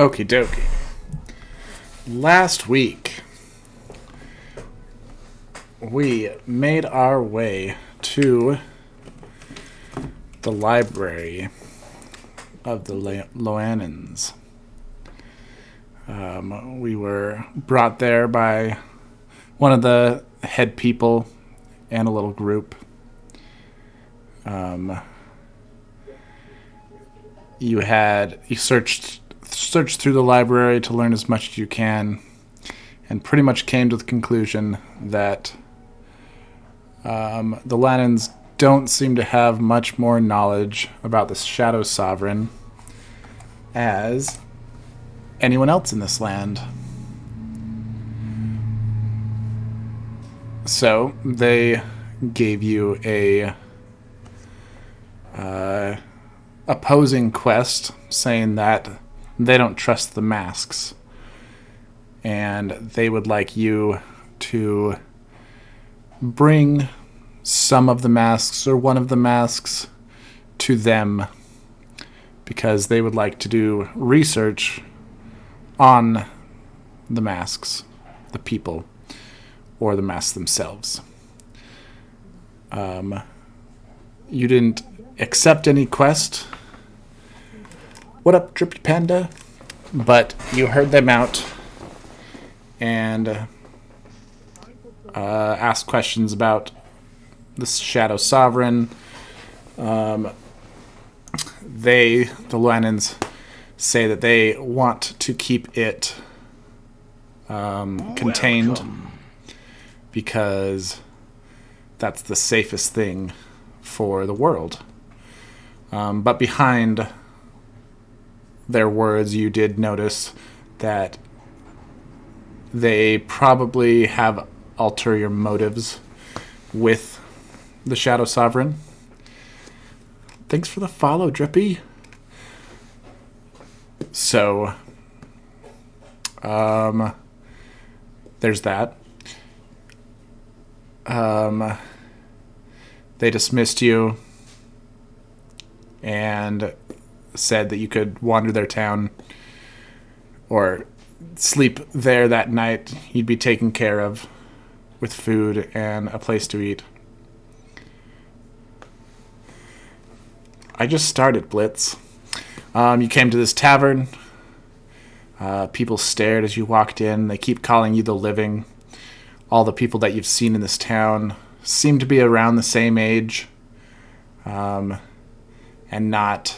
Okie dokie. Last week, we made our way to the library of the Loanans. We were brought there by one of the head people and a little group. You searched through the library to learn as much as you can, and pretty much came to the conclusion that the Lannans don't seem to have much more knowledge about the Shadow Sovereign as anyone else in this land. So they gave you a opposing quest, saying that they don't trust the masks, and they would like you to bring some of the masks or one of the masks to them, because they would like to do research on the masks, the people, or the masks themselves. You didn't accept any quest. What up, Drippy Panda? But you heard them out and asked questions about the Shadow Sovereign. The Loanans, say that they want to keep it contained. Welcome. Because that's the safest thing for the world. But behind their words, you did notice that they probably have ulterior motives with the Shadow Sovereign. Thanks for the follow, Drippy. So, there's that. They dismissed you and said that you could wander their town or sleep there that night. You'd be taken care of with food and a place to eat. I just started, Blitz. You came to this tavern. People stared as you walked in. They keep calling you the living. All the people that you've seen in this town seem to be around the same age, and not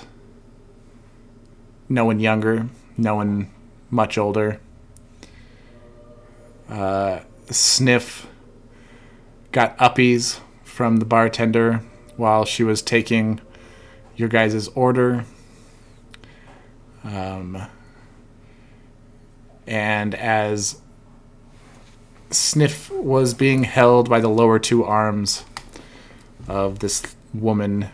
no one younger, no one much older. Sniff got uppies from the bartender while she was taking your guys' order. And as Sniff was being held by the lower two arms of this woman,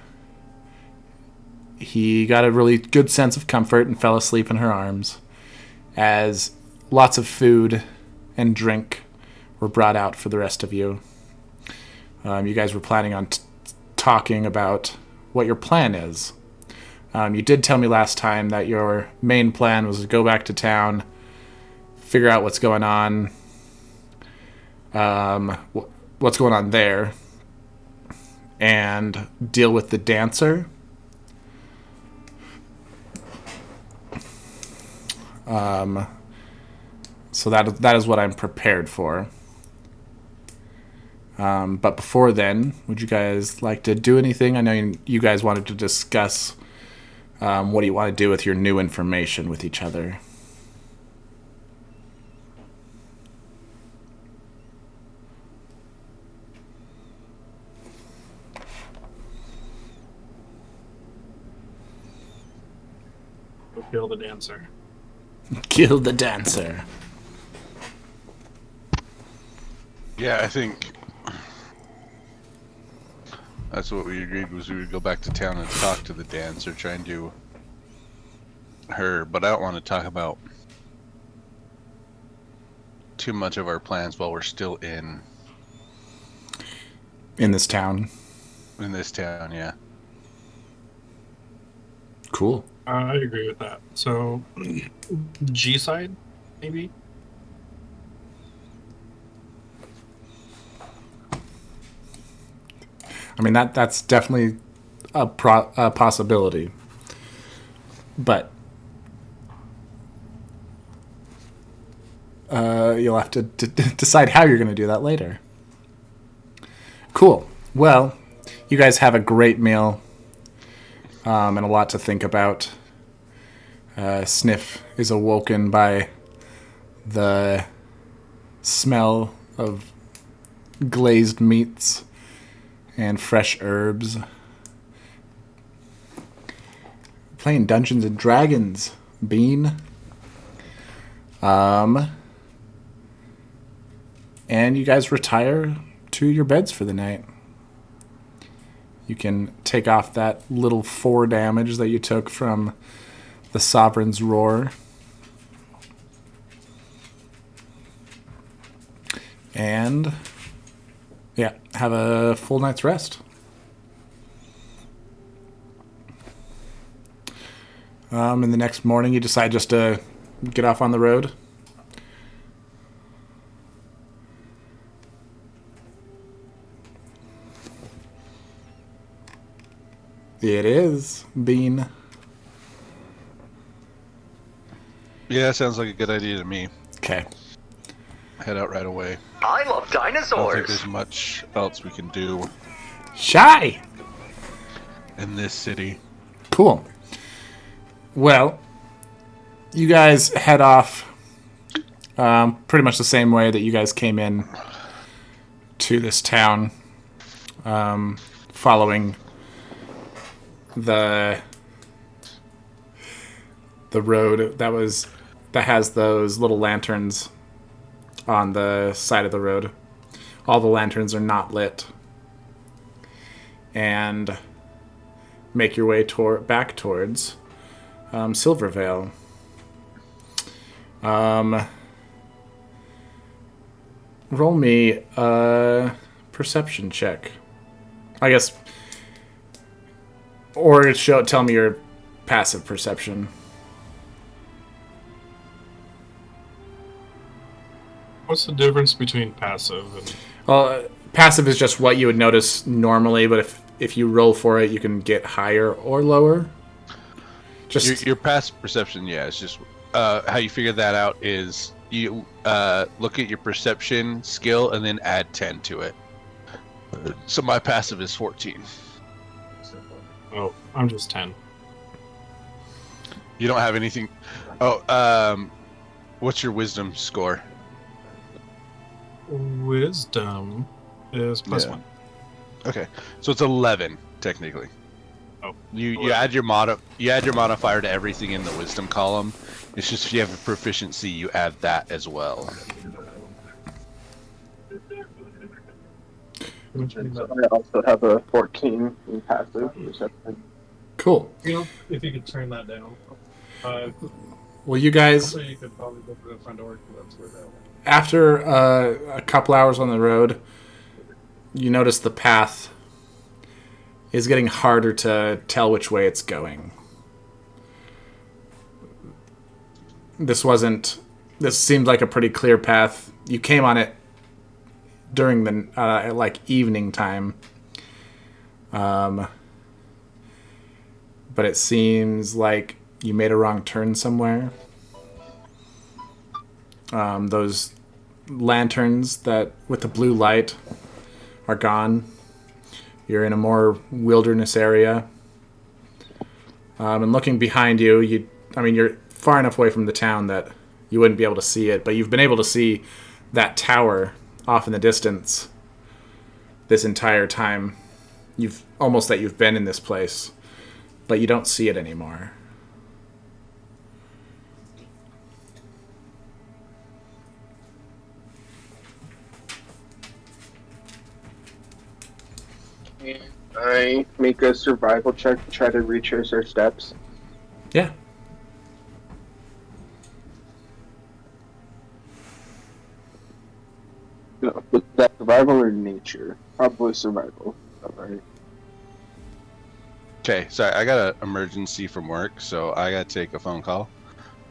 he got a really good sense of comfort and fell asleep in her arms as lots of food and drink were brought out for the rest of you. You guys were planning on talking about what your plan is. You did tell me last time that your main plan was to go back to town, figure out what's going on, there, and deal with the dancer. So that is what I'm prepared for. But before then, would you guys like to do anything? I know you guys wanted to discuss what do you want to do with your new information with each other. Kill the dancer. Kill the dancer. Yeah, I think that's what we agreed, was we would go back to town and talk to the dancer, try and do her, but I don't want to talk about too much of our plans while we're still in this town. In this town, yeah. Cool. I agree with that. So, G side, maybe? I mean, that's definitely a possibility. But you'll have to decide how you're going to do that later. Cool. Well, you guys have a great meal and a lot to think about. Sniff is awoken by the smell of glazed meats and fresh herbs. Playing Dungeons and Dragons, Bean. And you guys retire to your beds for the night. You can take off that little 4 damage that you took from the Sovereign's Roar. And, yeah, have a full night's rest. And the next morning you decide just to get off on the road. It is, Bean. Yeah, sounds like a good idea to me. Okay. Head out right away. I love I don't think dinosaurs. there's much else we can do Shy! in this city. Cool. Well, you guys head off pretty much the same way that you guys came in to this town, following the road that has those little lanterns on the side of the road. All the lanterns are not lit. And make your way back towards Silvervale. Roll me a perception check. I guess. Or tell me your passive perception. What's the difference between passive and... Well, passive is just what you would notice normally, but if you roll for it, you can get higher or lower. Just Your passive perception, yeah, it's just how you figure that out is you look at your perception skill and then add 10 to it. So my passive is 14. Oh, I'm just 10. You don't have anything. Oh, what's your wisdom score? Wisdom is +1. Okay, so it's 11 technically. Oh, You add your modifier to everything in the wisdom column. It's just if you have a proficiency, you add that as well. I also have a 14 in passive perception. cool. You know, if you could turn that down. Well, you guys, So you could probably go through the front door, because that's where that after a couple hours on the road, you notice the path is getting harder to tell which way it's going. This seemed like a pretty clear path. You came on it during the evening time, but it seems like you made a wrong turn somewhere. Those lanterns that with the blue light are gone. You're in a more wilderness area, and looking behind you, you're far enough away from the town that you wouldn't be able to see it, but you've been able to see that tower off in the distance this entire time. You've been in this place, but you don't see it anymore. I make a survival check to try to retrace our steps. Yeah. No, was that survival or nature? Probably survival. Alright. Okay, sorry, I got an emergency from work, so I gotta take a phone call.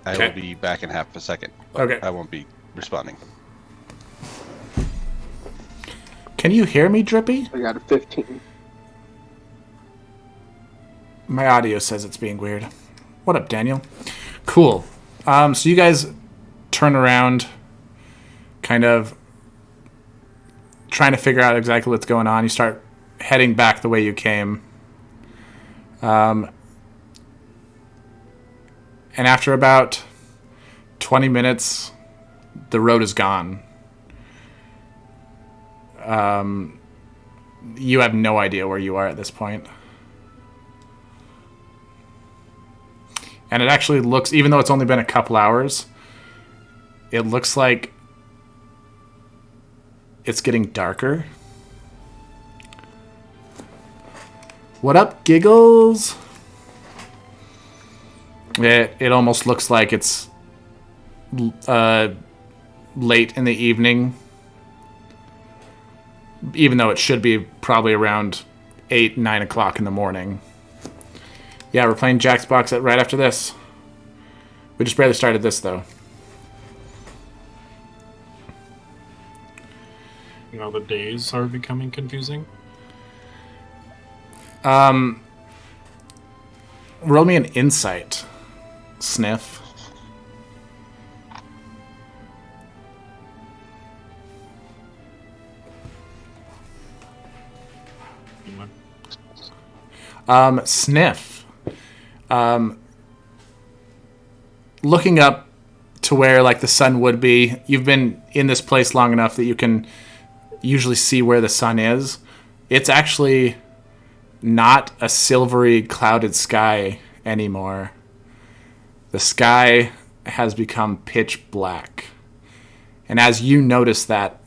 I Okay. will be back in half a second. Okay. I won't be responding. Can you hear me, Drippy? I got a 15. My audio says it's being weird. What up, Daniel? Cool. So you guys turn around, kind of trying to figure out exactly what's going on. You start heading back the way you came. And after about 20 minutes, the road is gone. You have no idea where you are at this point. And it actually looks, even though it's only been a couple hours, it looks like it's getting darker. What up, Giggles? It almost looks like it's late in the evening, even though it should be probably around 8, 9 o'clock in the morning. Yeah, we're playing Jaxbox right after this. We just barely started this, though. You know, the days are becoming confusing. Roll me an insight, Sniff. Sniff. Looking up to where like the sun would be, you've been in this place long enough that you can usually see where the sun is. It's actually not a silvery clouded sky anymore. The sky has become pitch black. And as you notice that,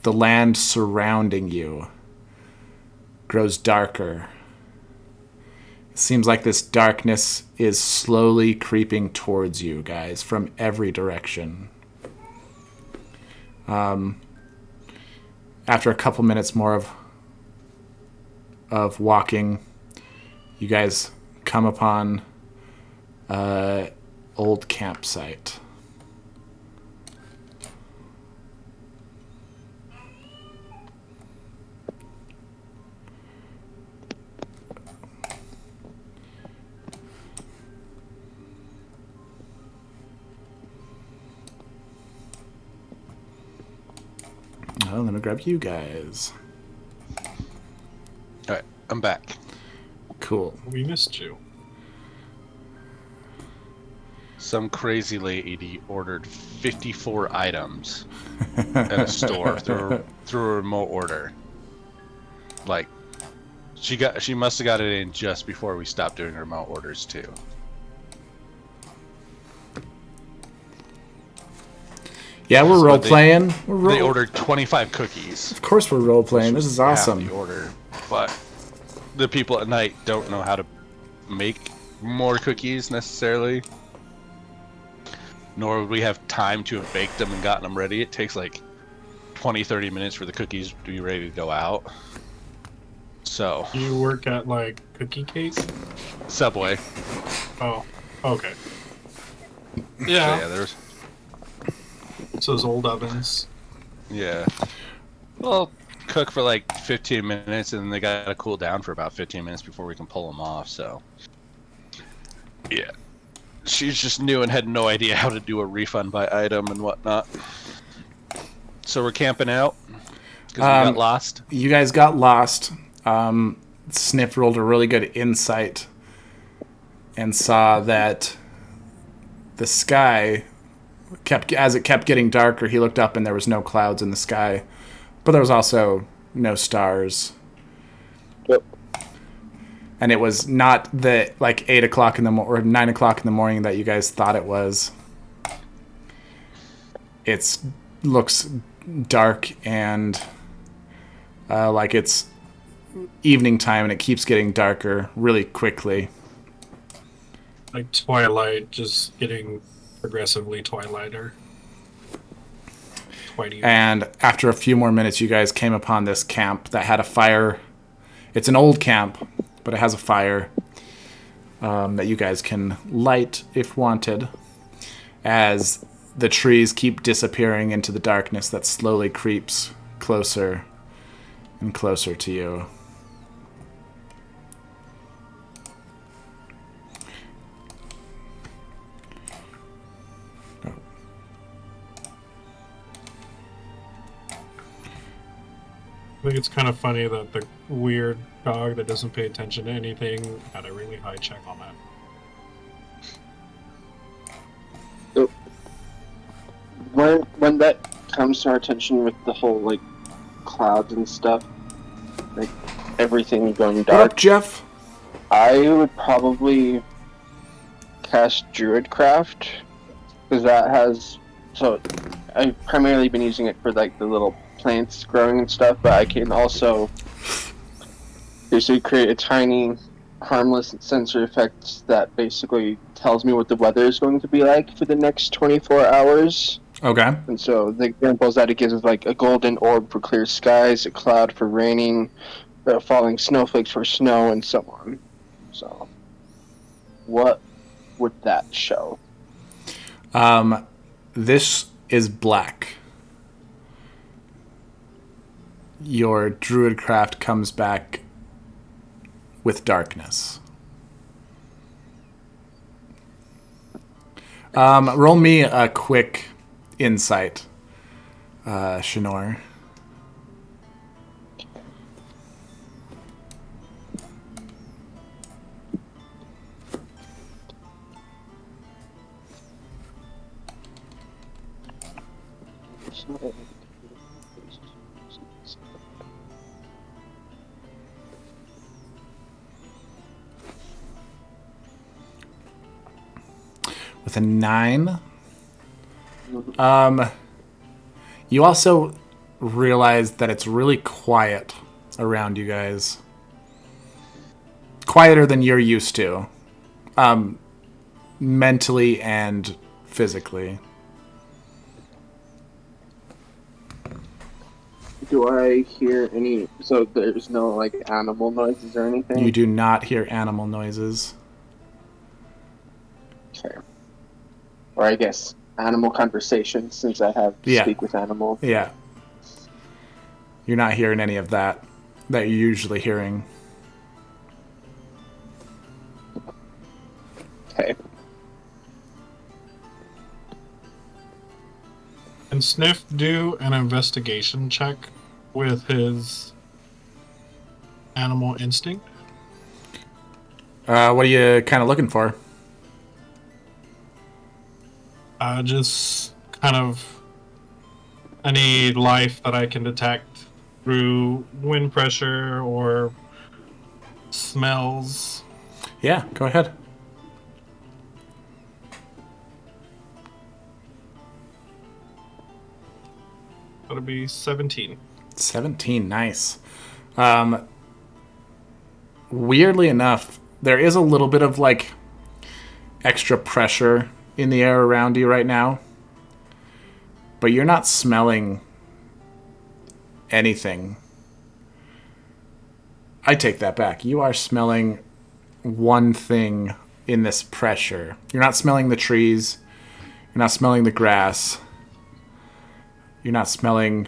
the land surrounding you grows darker. It seems like this darkness is slowly creeping towards you guys from every direction. After a couple minutes more of walking, you guys come upon an old campsite. Oh, let me grab you guys. All right, I'm back. Cool. We missed you. Some crazy lady ordered 54 items at a store through a remote order. Like, she must have got it in just before we stopped doing remote orders too. Yeah, we're So role playing. They ordered 25 cookies. Of course, we're role playing. This is Half awesome. the order, but the people at night don't know how to make more cookies necessarily. Nor would we have time to have baked them and gotten them ready. It takes like 20-30 minutes for the cookies to be ready to go out. So You work at like Cookie Cake? Subway. Oh, okay. So, Yeah, yeah, there's it's those old ovens. yeah. Well, cook for like 15 minutes, and then they gotta cool down for about 15 minutes before we can pull them off. So yeah, she's just new and had no idea how to do a refund by item and whatnot. So we're camping out because we got lost. You guys got lost. Sniff rolled a really good insight and saw that the sky as it kept getting darker, he looked up and there was no clouds in the sky, but there was also no stars. Yep. And it was not the like 8 o'clock in the or 9 o'clock in the morning that you guys thought it was. It looks dark and like it's evening time, and it keeps getting darker really quickly. Like Twilight, just getting progressively twilighter. Twilighter. And after a few more minutes, you guys came upon this camp that had a fire. It's an old camp but it has a fire that you guys can light if wanted, as the trees keep disappearing into the darkness that slowly creeps closer and closer to you. I think it's kind of funny that the weird dog that doesn't pay attention to anything had a really high check on that. When that comes to our attention with the whole like clouds and stuff, like everything going What dark, up, Jeff? I would probably cast Druidcraft because that has. So I've primarily been using it for like the little plants growing and stuff, but I can also basically create a tiny, harmless sensor effect that basically tells me what the weather is going to be like for the next 24 hours. Okay. And so the examples that it gives is like a golden orb for clear skies, a cloud for raining, falling snowflakes for snow, and so on. So, what would that show? This is black. Your Druidcraft comes back with darkness. Roll me a quick insight, Shinor. With a 9. You also realize that it's really quiet around you guys. Quieter than you're used to. Mentally and physically. Do I hear any? So there's no like animal noises or anything? You do not hear animal noises. Okay. Or I guess animal conversations, since I have to speak with animals. Yeah. You're not hearing any of that you're usually hearing. Okay. Can Sniff do an investigation check with his animal instinct? What are you kind of looking for? Just kind of any life that I can detect through wind pressure or smells. Yeah, go ahead. That'll be 17. 17, nice. Weirdly enough, there is a little bit of like extra pressure in the air around you right now, but you're not smelling anything. I take that back. You are smelling one thing in this pressure. You're not smelling the trees. You're not smelling the grass. You're not smelling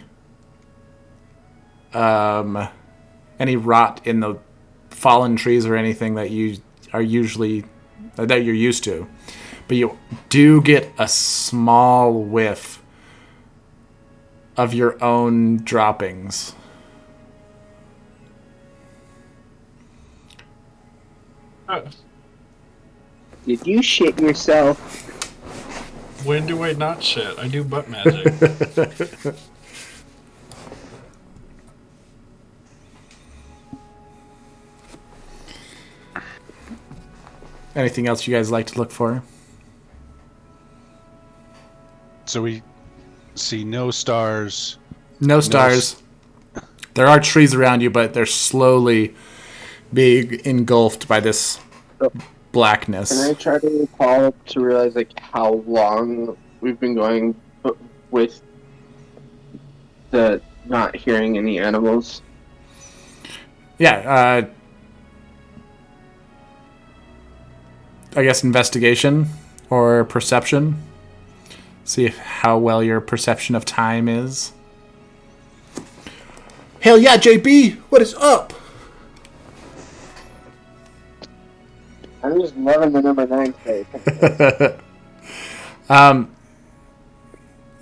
any rot in the fallen trees or anything that you are usually that you're used to. But you do get a small whiff of your own droppings. Did you shit yourself? When do I not shit? I do butt magic. Anything else you guys like to look for? So we see no stars. No stars. There are trees around you, but they're slowly being engulfed by this blackness. Can I try to recall to realize like how long we've been going with the not hearing any animals? Yeah, I guess, investigation or perception. See how well your perception of time is. Hell yeah, JB! What is up? I'm just loving the number 9 space.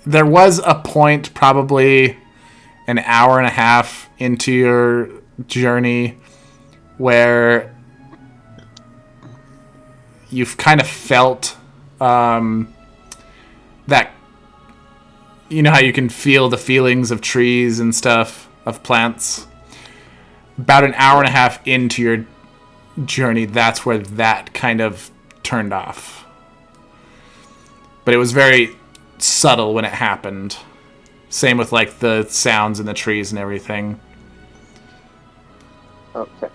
There was a point probably an hour and a half into your journey where you've kind of felt that, you know how you can feel the feelings of trees and stuff, of plants. About an hour and a half into your journey, that's where that kind of turned off. But it was very subtle when it happened. Same with like the sounds in the trees and everything. Okay.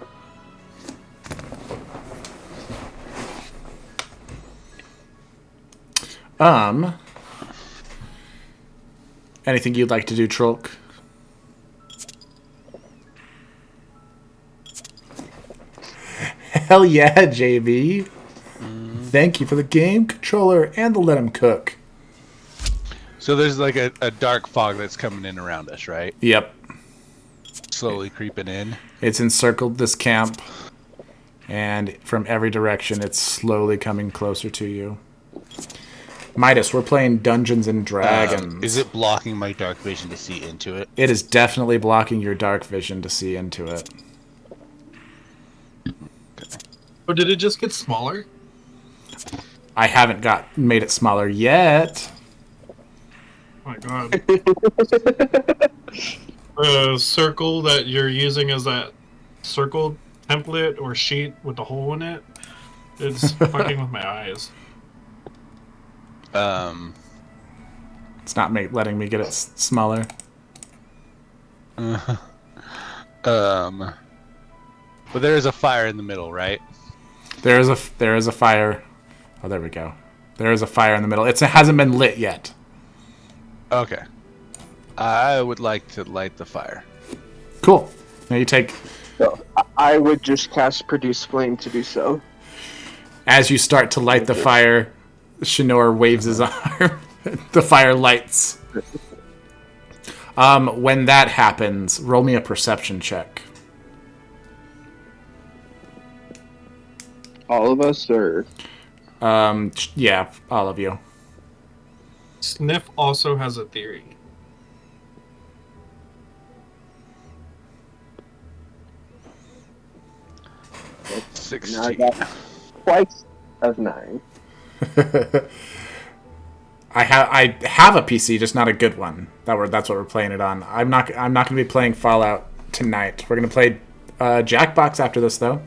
Anything you'd like to do, Trolk? Hell yeah, JB. Thank you for the game controller and the let him cook. So there's like a dark fog that's coming in around us, right? Yep. Slowly creeping in. It's encircled this camp, and from every direction, it's slowly coming closer to you. Midas, we're playing Dungeons and Dragons. Is it blocking my dark vision to see into it? It is definitely blocking your dark vision to see into it. Or did it just get smaller? I haven't made it smaller yet. Oh my god. The circle that you're using as that circle template or sheet with the hole in it, it's fucking with my eyes. It's not letting me get it smaller. But there is a fire in the middle, right? There is a fire. Oh, there we go. There is a fire in the middle. It hasn't been lit yet. Okay. I would like to light the fire. Cool. Now you take... So I would just cast Produce Flame to do so. As you start to light the fire, Shinor waves his arm. The fire lights. When that happens, roll me a perception check. All of us, or Yeah, all of you. Sniff also has a theory. now I 16. got twice of 9. I have a PC, just not a good one. That's what we're playing it on. I'm not going to be playing Fallout tonight. We're going to play Jackbox after this, though.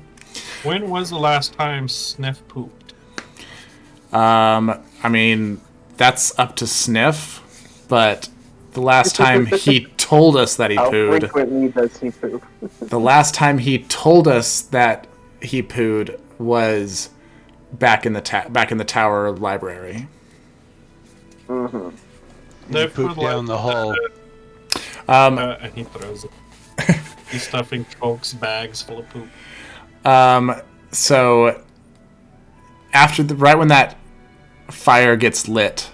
When was the last time Sniff pooped? I mean, that's up to Sniff, but the last time he told us that he How pooed, frequently does he poop? the last time he told us that he pooed was back in the tower library. Mm-hmm. Sniff Poop would down the hole. And he throws it. He's stuffing folks' bags full of poop. So right when that fire gets lit,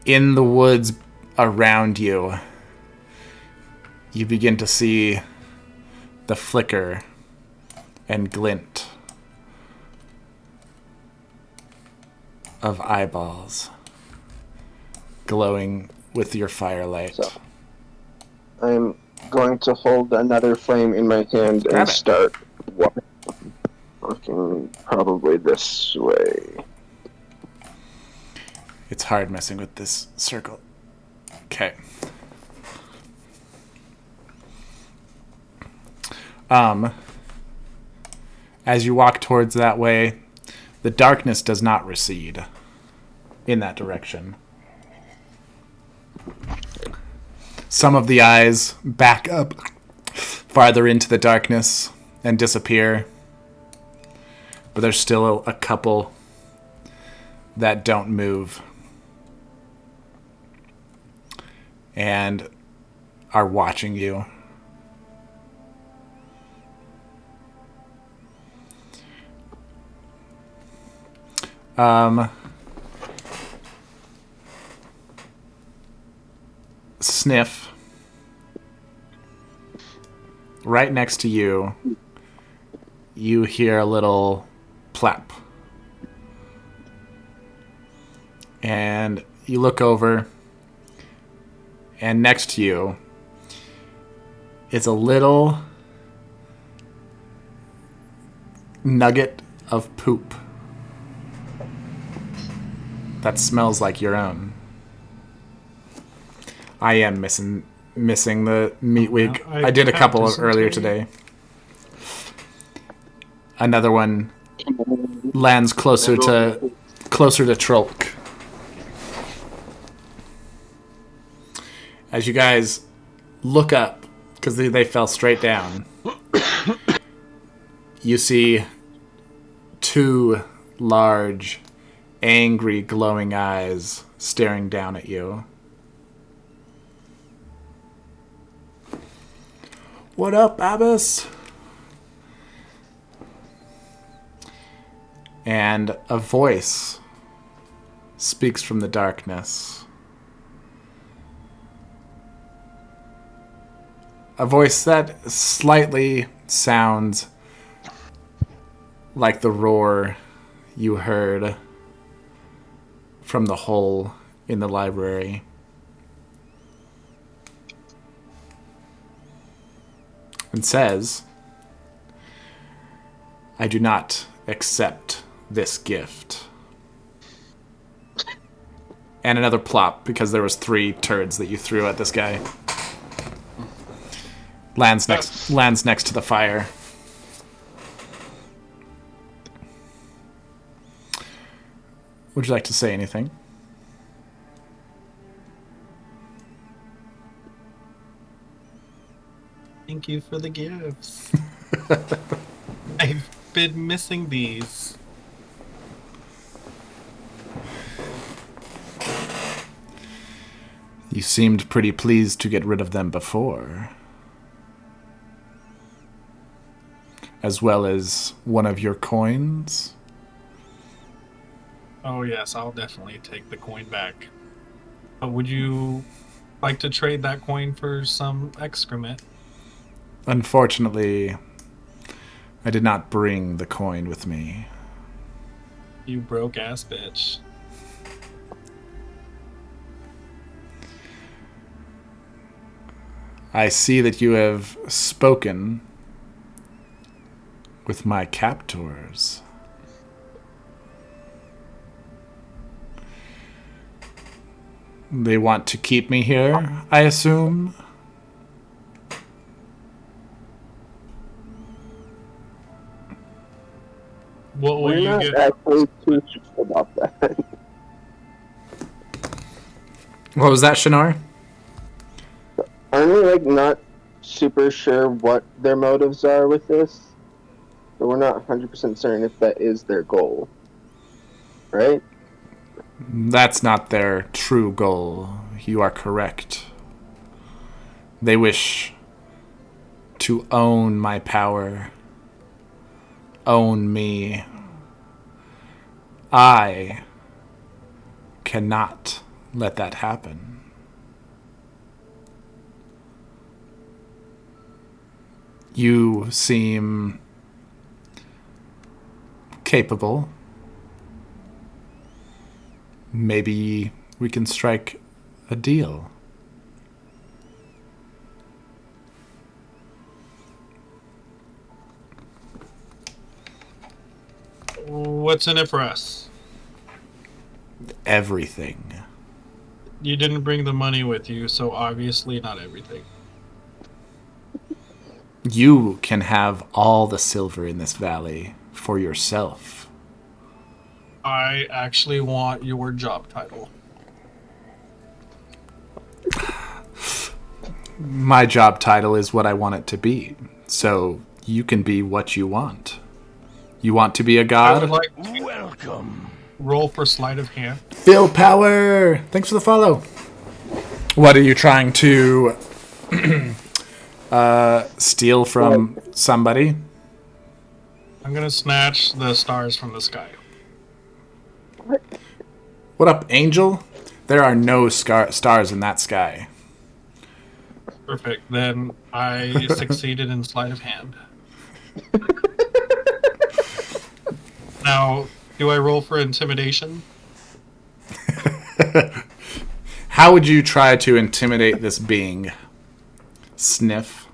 in the woods around you, you begin to see the flicker and glint of eyeballs glowing with your firelight. So I'm going to hold another flame in my hand Grab and it. start walking probably this way. It's hard messing with this circle. Okay. As you walk towards that way, the darkness does not recede in that direction. Some of the eyes back up farther into the darkness and disappear. But there's still a couple that don't move and are watching you. Sniff. Right next to you, you hear a little plap. And you look over, and next to you is a little nugget of poop that smells like your own. I am missing the meat week. I did a couple of earlier today. Another one lands closer to Trolk. As you guys look up, because they fell straight down, you see two large, angry, glowing eyes staring down at you. What up, Abbas? And a voice speaks from the darkness. A voice that slightly sounds like the roar you heard from the hole in the library. And says, I do not accept this gift. And another plop, because there was 3 turds that you threw at this guy. Lands next to the fire. Would you like to say anything? Thank you for the gifts. I've been missing these. You seemed pretty pleased to get rid of them before. As well as one of your coins. Oh yes, I'll definitely take the coin back. But would you like to trade that coin for some excrement? Unfortunately, I did not bring the coin with me. You broke ass bitch. I see that you have spoken with my captors. They want to keep me here, I assume? What will We're you not get? actually too sure about that. What was that, Shinar? Aren't we like not super sure what their motives are with this? But we're not 100% certain if that is their goal. Right? That's not their true goal. You are correct. They wish to own my power. Own me. I cannot let that happen. You seem capable. Maybe we can strike a deal. What's in it for us? Everything. You didn't bring the money with you, so obviously not everything. You can have all the silver in this valley for yourself. I actually want your job title. My job title is what I want it to be. So you can be what you want. You want to be a I would god? like to roll for sleight of hand. Phil Power! Thanks for the follow. What are you trying to steal from somebody? I'm gonna snatch the stars from the sky. What up, Angel? There are no stars in that sky. Perfect. Then I succeeded in sleight of hand. Now, do I roll for intimidation? How would you try to intimidate this being? Sniff.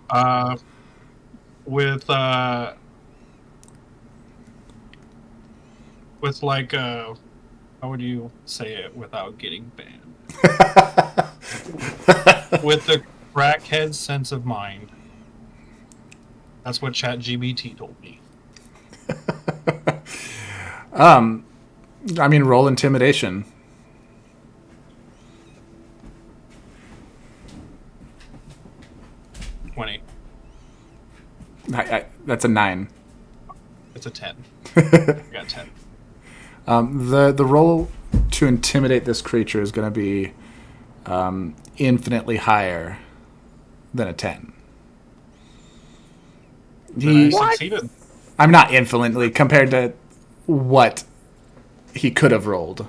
With like how would you say it without getting banned? With the crackhead sense of mind. That's what ChatGPT told me. I mean, roll intimidation. 20. That's a 9. It's a 10. I got 10. The roll to intimidate this creature is going to be infinitely higher than a 10. I succeeded. I'm not infinitely compared to what he could have rolled.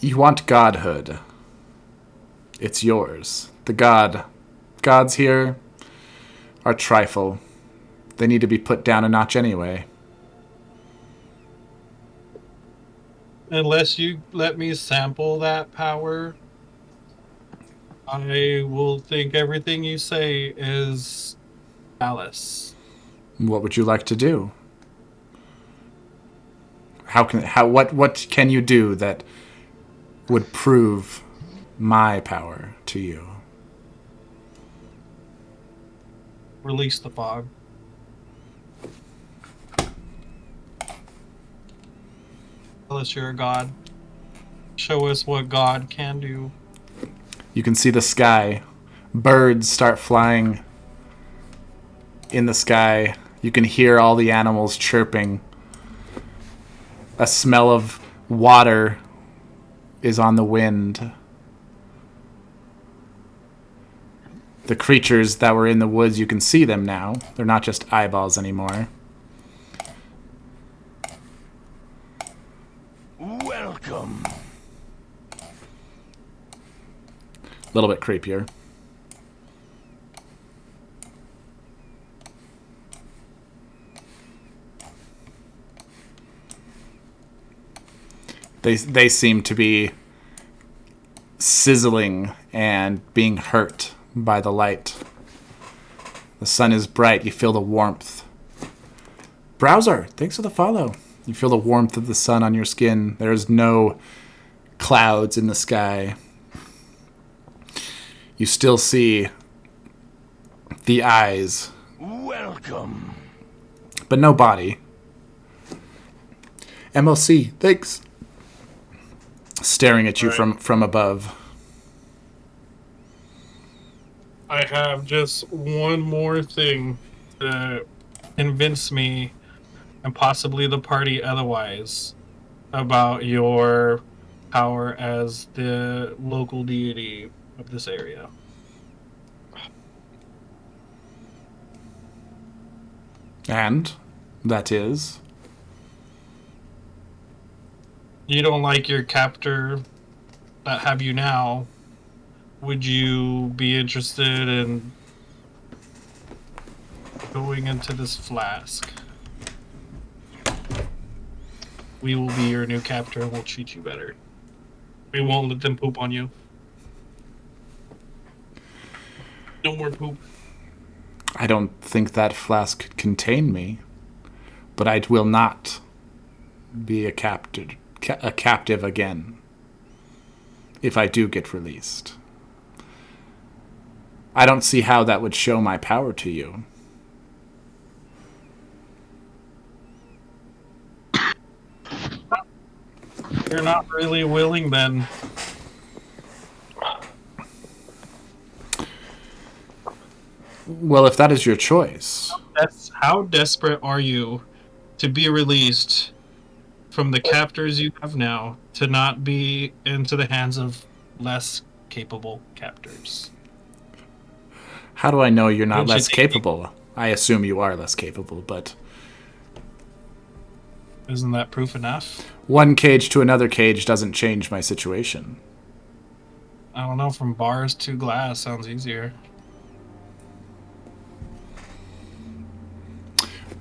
You want godhood. It's yours. The gods here are trifle. They need to be put down a notch anyway. Unless you let me sample that power, I will think everything you say is Alice. What would you like to do? What can you do that would prove my power to you? Release the fog. Tell us you're a god. Show us what God can do. You can see the sky. Birds start flying in the sky. You can hear all the animals chirping. A smell of water is on the wind. The creatures that were in the woods, you can see them now. They're not just eyeballs anymore. Welcome. A little bit creepier. They seem to be sizzling and being hurt by the light. The sun is bright. You feel the warmth. Browser, thanks for the follow. You feel the warmth of the sun on your skin. There's no clouds in the sky. You still see the eyes. Welcome. But no body. MLC, thanks. Staring at you from above. I have just one more thing to convince me, and possibly the party otherwise, about your power as the local deity of this area. And that is... You don't like your captor that have you now. Would you be interested in going into this flask? We will be your new captor and we'll treat you better. We won't let them poop on you. No more poop. I don't think that flask could contain me, but I will not be a captive again if I do get released. I don't see how that would show my power to you. You're not really willing then. Well, if that is your choice. How desperate are you to be released from the captors you have now to not be into the hands of less capable captors? How do I know you're not Don't you less think- capable? I assume you are less capable, but Isn't that proof enough? One cage to another cage doesn't change my situation. I don't know. From bars to glass sounds easier.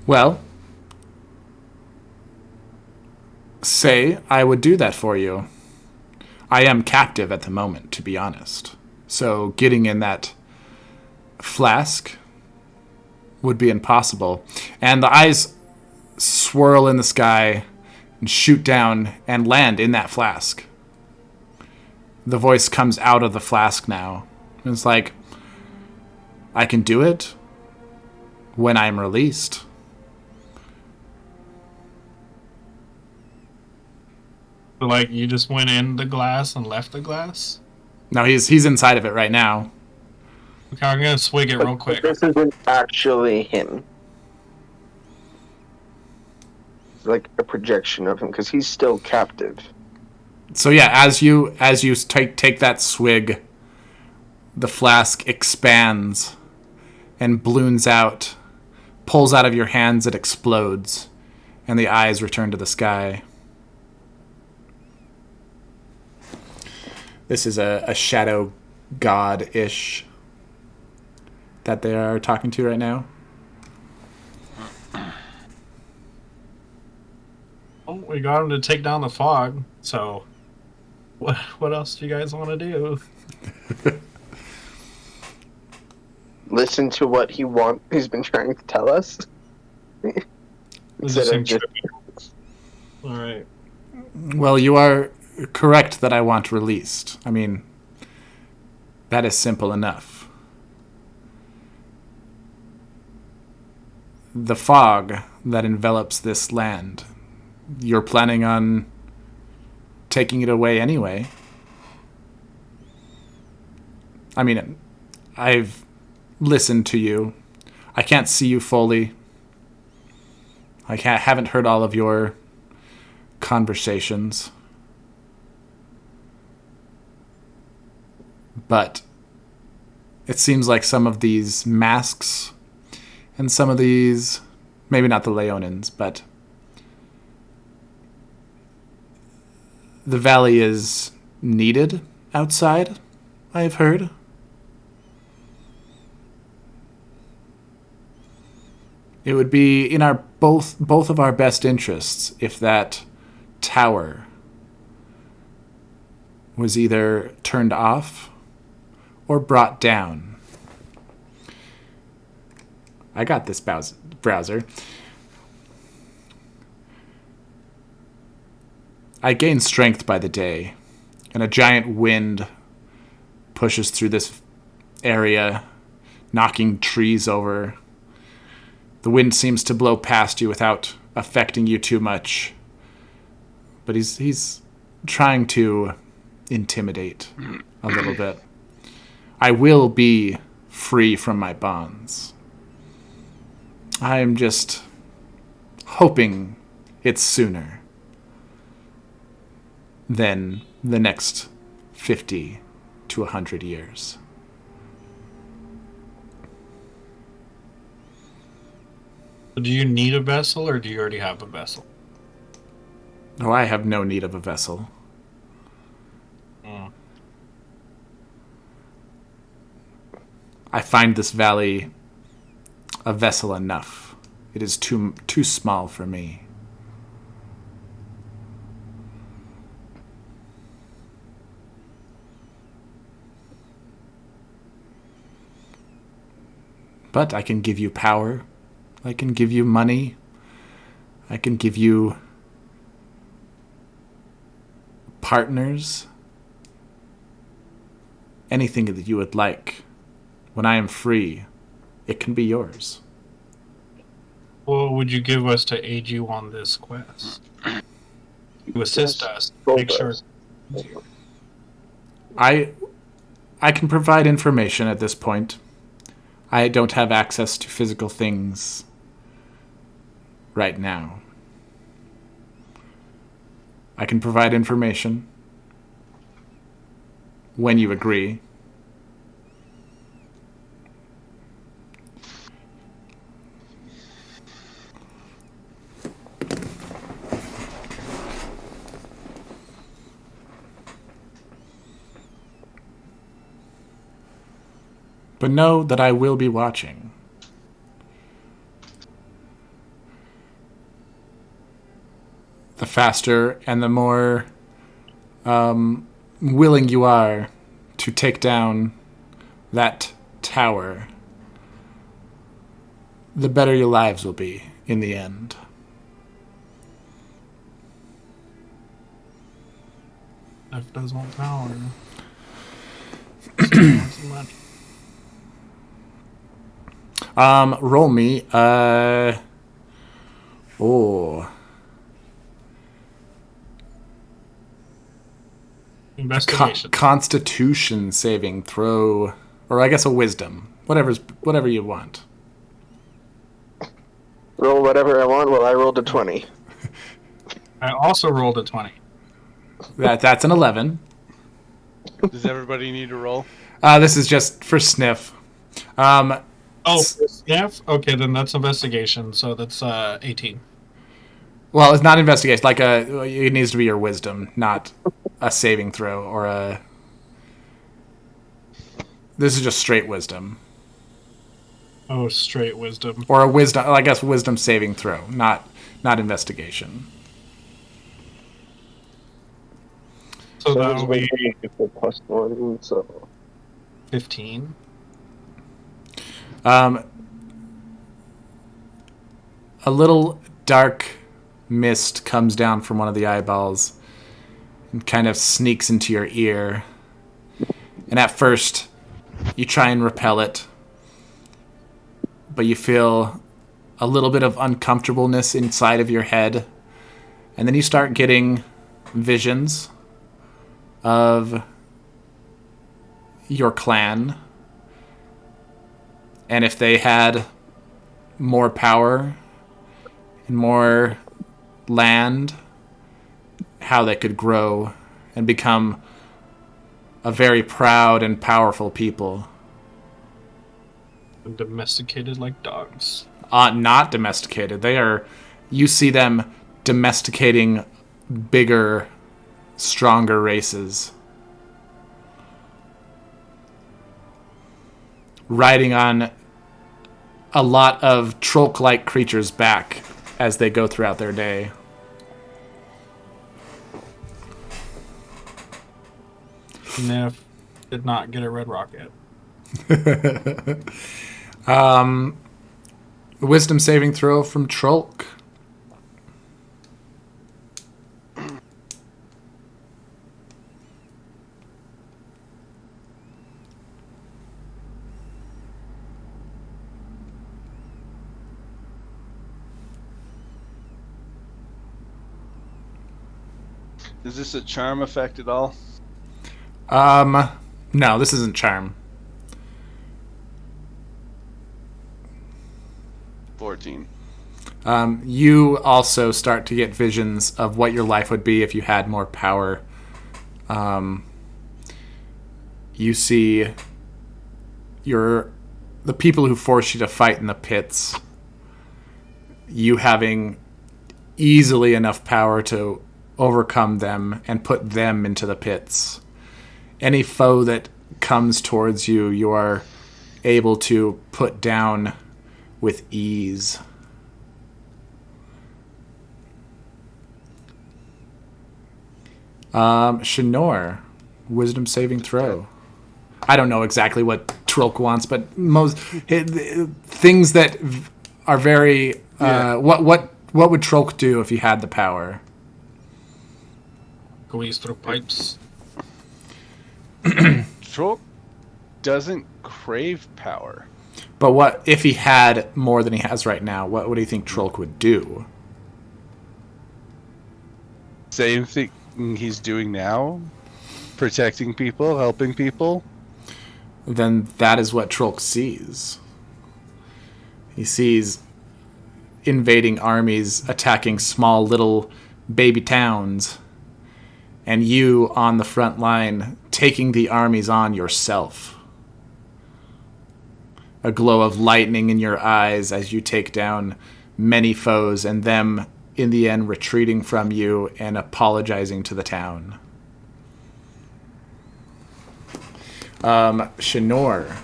Well, say I would do that for you. I am captive at the moment, to be honest. So getting in that flask would be impossible. And the eyes swirl in the sky and shoot down and land in that flask. The voice comes out of the flask now. It's like, I can do it when I'm released. Like, you just went in the glass and left the glass? No, he's inside of it right now. Okay, I'm gonna swig it real quick. This isn't actually him. It's like a projection of him because he's still captive. So yeah, as you take that swig, the flask expands and balloons out, pulls out of your hands, it explodes, and the eyes return to the sky. This is a shadow god-ish that they are talking to right now. Oh, we got him to take down the fog, so what else do you guys want to do? Listen to what he's been trying to tell us. Does Instead it seem of just trippy? Alright. Well, you are correct that I want released. I mean, that is simple enough. The fog that envelops this land, you're planning on taking it away anyway. I mean, I've listened to you. I can't see you fully. I haven't heard all of your conversations. But it seems like some of these masks and some of these, maybe not the Leonins, but the valley is needed outside, I've heard. It would be in our both of our best interests if that tower was either turned off or brought down. I got this browser. I gain strength by the day, and a giant wind pushes through this area, knocking trees over. The wind seems to blow past you without affecting you too much, but he's trying to intimidate a little bit. I will be free from my bonds. I am just hoping it's sooner than the next 50 to 100 years. Do you need a vessel, or do you already have a vessel? Oh, I have no need of a vessel. I find this valley a vessel enough. It is too small for me. But I can give you power. I can give you money. I can give you partners. Anything that you would like. When I am free, it can be yours. What would you give us to aid you on this quest? To assist us. Make sure. I can provide information at this point. I don't have access to physical things right now. I can provide information when you agree. But know that I will be watching. The faster and the more willing you are to take down that tower, the better your lives will be in the end. F does want power. Still wants some money. Roll me. Investigation. Constitution saving throw, or I guess a wisdom. Whatever you want. Roll whatever I want. Well, I rolled a 20. I also rolled a 20. That's an 11. Does everybody need to roll? This is just for sniff. Oh, sniff? Okay, then that's investigation, so that's 18. Well, it's not investigation. It needs to be your wisdom, not a saving throw or a. This is just straight wisdom. Oh, straight wisdom. Or a wisdom. I guess wisdom saving throw, not investigation. So that will be +1, so 15. A little dark mist comes down from one of the eyeballs and kind of sneaks into your ear. And at first, you try and repel it, but you feel a little bit of uncomfortableness inside of your head. And then you start getting visions of your clan. And if they had more power and more land, how they could grow and become a very proud and powerful people. Domesticated like dogs. Not domesticated. You see them domesticating bigger, stronger races. Riding on a lot of Trolk-like creatures' back as they go throughout their day. Sniff did not get a red rocket. Wisdom saving throw from Trolk. Is this a charm effect at all? No, this isn't charm. 14. You also start to get visions of what your life would be if you had more power. You see the people who forced you to fight in the pits, you having easily enough power to overcome them and put them into the pits. Any foe that comes towards you, you are able to put down with ease. Shinor, wisdom saving throw. I don't know exactly what Trolk wants, but most things that are very. What would Trolk do if he had the power? Squeeze through pipes. Trolk doesn't crave power. But what if he had more than he has right now? What do you think Trolk would do? Same thing he's doing now? Protecting people, helping people? Then that is what Trolk sees. He sees invading armies attacking small little baby towns, and you on the front line taking the armies on yourself. A glow of lightning in your eyes as you take down many foes, and them in the end retreating from you and apologizing to the town. Shinor,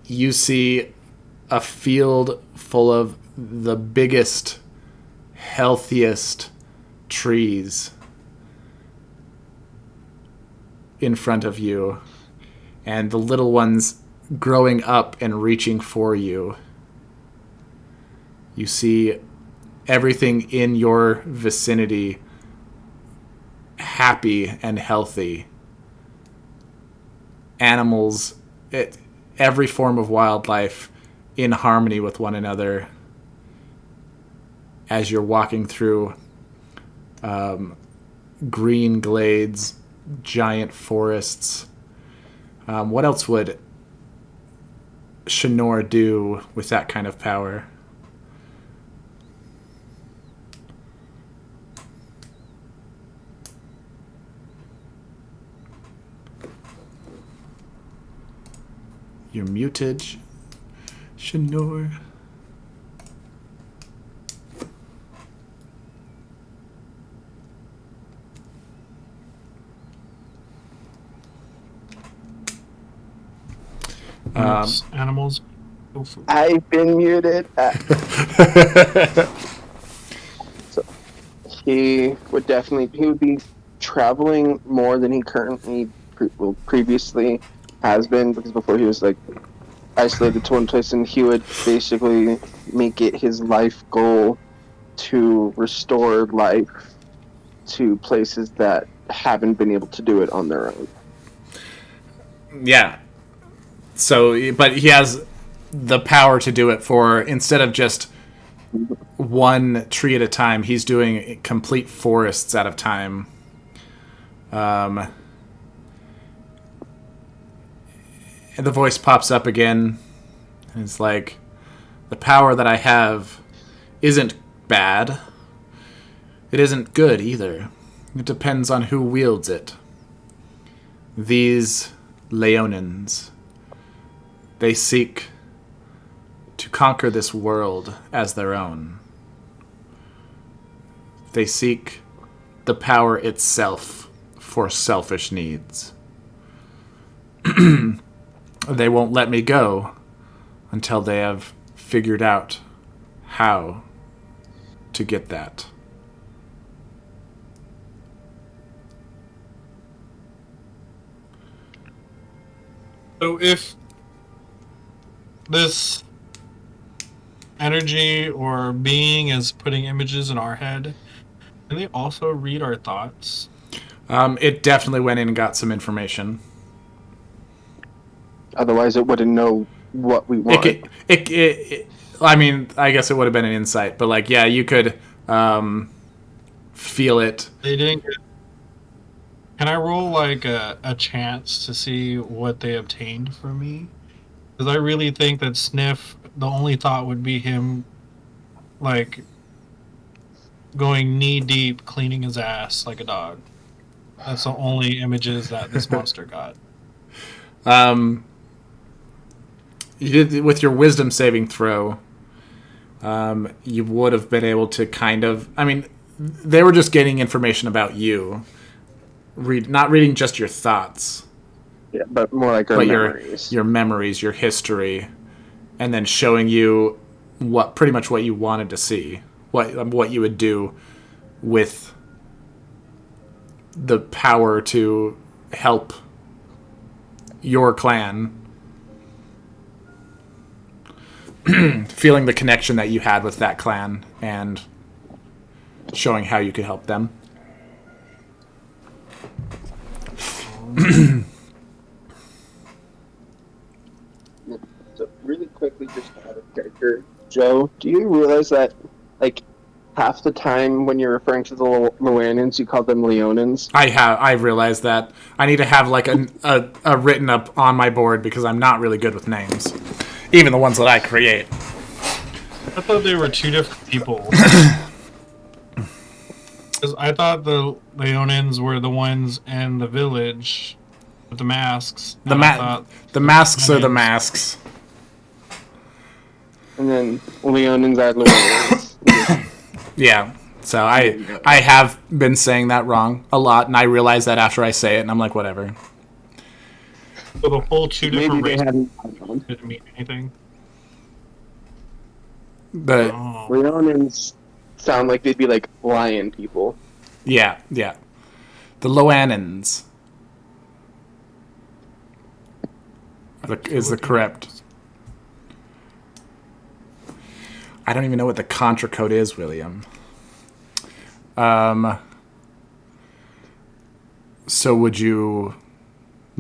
you see a field full of the biggest, healthiest trees in front of you, and the little ones growing up and reaching for you. You see everything in your vicinity happy and healthy. Animals, every form of wildlife in harmony with one another as you're walking through green glades, giant forests. What else would Shinor do with that kind of power? You're muted, Shinor. Animals. I've been muted. So he would be traveling more than he currently previously has been, because before he was like isolated to one place, and he would basically make it his life goal to restore life to places that haven't been able to do it on their own. Yeah. So, but he has the power to do it for, instead of just one tree at a time, he's doing complete forests at a time. And the voice pops up again, and it's like, the power that I have isn't bad. It isn't good either. It depends on who wields it. These Leonins, they seek to conquer this world as their own. They seek the power itself for selfish needs. They won't let me go until they have figured out how to get that. So if this energy or being is putting images in our head, can they also read our thoughts? It definitely went in and got some information. Otherwise, it wouldn't know what we want. I mean, I guess it would have been an insight, but like, yeah, you could feel it. They didn't get... Can I roll like a chance to see what they obtained from me? Because I really think that Sniff, the only thought would be him like going knee deep, cleaning his ass like a dog. That's the only images that this monster got. You did, with your wisdom saving throw, you would have been able to kind of... I mean, they were just getting information about you. Not reading just your thoughts. Yeah, but more like our memories. Your memories, your history, and then showing you pretty much what you wanted to see. What you would do with the power to help your clan. Feeling the connection that you had with that clan and showing how you could help them. So really quickly, just out of character, Joe, do you realize that like half the time when you're referring to the Luanans, you call them Leonins? I realized that. I need to have like a written up on my board because I'm not really good with names. Even the ones that I create. I thought they were two different people. Because I thought the Leonins were the ones in the village with the masks. The masks are the masks. And then Leonins are Leonins. Yeah. So I have been saying that wrong a lot, and I realize that after I say it, and I'm like, whatever. So the whole two Maybe different they races hadn't. didn't mean anything. The Oh. Leonins sound like they'd be like lion people. yeah. The Loanans is the correct. I don't even know what the contra code is, William. So would you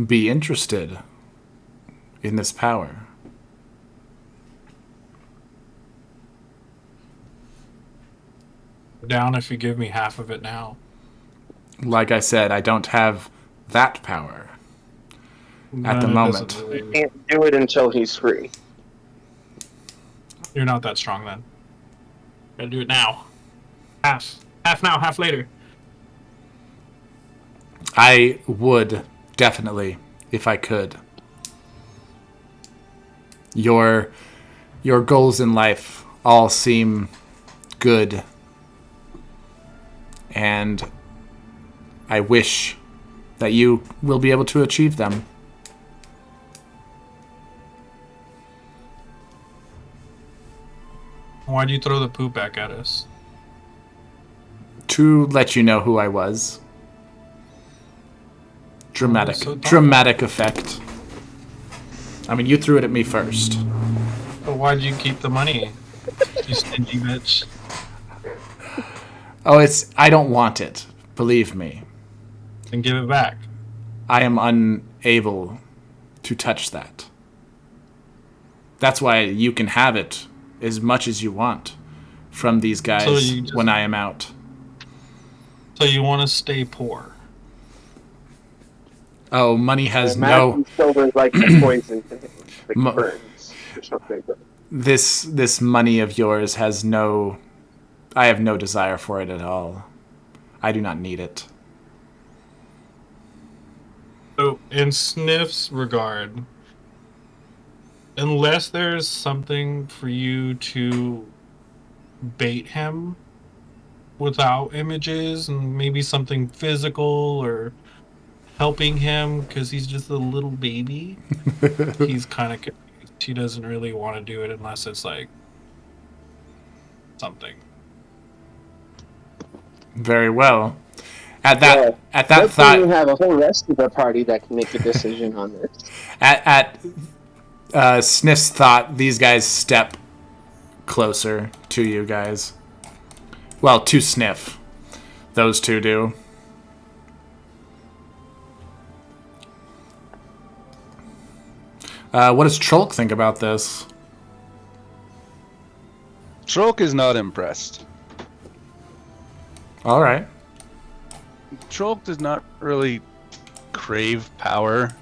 be interested in this power? Down if you give me half of it now. Like I said, I don't have that power at the Then it moment. doesn't really- Can't do it until he's free. You're not that strong then. Gotta do it now. Half. Half now, half later. I would definitely, if I could. Your goals in life all seem good, and I wish that you will be able to achieve them. Why'd you throw the poop back at us? To let you know who I was. Dramatic, so dumb. dramatic effect. I mean, you threw it at me first. But why'd you keep the money? You stingy bitch. Oh, I don't want it. Believe me. Then give it back. I am unable to touch that. That's why you can have it as much as you want from these guys So you just- when I am out. So you want to stay poor. Oh, money has Imagine no... silver like the poison to him, like Mo- burns or something. This money of yours has no... I have no desire for it at all. I do not need it. So, in Sniff's regard, unless there's something for you to bait him without images and maybe something physical or helping him because he's just a little baby, he's kind of confused. He doesn't really want to do it unless it's like something. Very well. At that Yeah. at that Let's thought even have a whole rest of the party that can make a decision on this. at Sniff's thought, these guys step closer to you guys. Well, to Sniff. Those two do. What does Trolk think about this? Trolk is not impressed. All right. Trolk does not really crave power,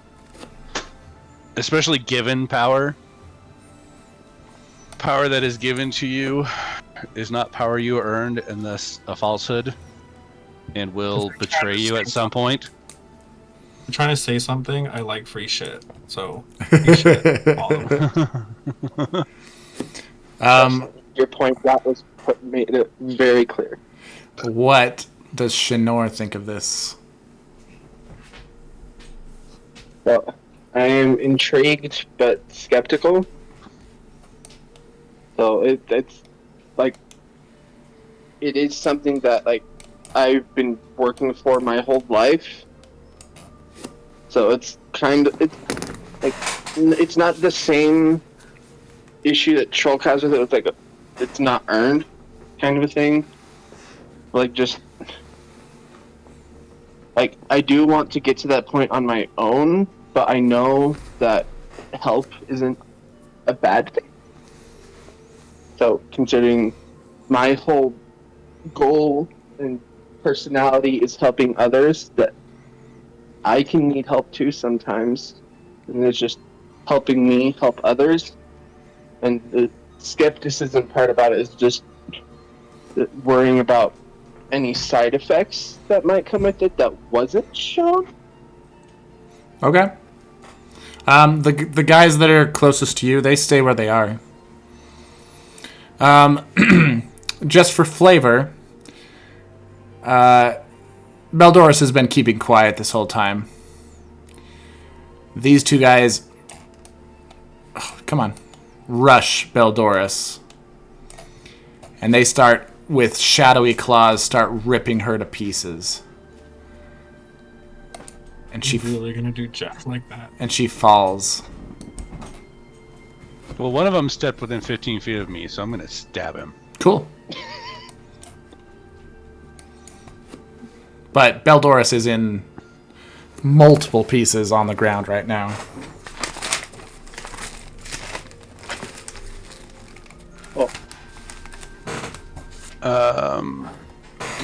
especially given power. Power that is given to you is not power you earned, and thus a falsehood, and will betray you at some point. I'm trying to say something. I like free shit. So, free shit. All of it. Your point that was made it very clear. What does Shinor think of this? Well, I am intrigued but skeptical. So it's like it is something that like I've been working for my whole life. So it's it's not the same issue that Trolk has with it. It's like it's not earned kind of a thing. Like just like I do want to get to that point on my own, but I know that help isn't a bad thing. So considering my whole goal and personality is helping others, that I can need help too sometimes, and it's just helping me help others. And the skepticism part about it is just worrying about any side effects that might come with it that wasn't shown. Okay. The guys that are closest to you, they stay where they are. Just for flavor, Beldoris has been keeping quiet this whole time. These two guys, come on, rush Beldoris. And they start, with shadowy claws, start ripping her to pieces. And she really gonna do Jeff like that? And she falls. Well, one of them stepped within 15 feet of me, so I'm gonna stab him. Cool. But Beldoris is in multiple pieces on the ground right now. Oh,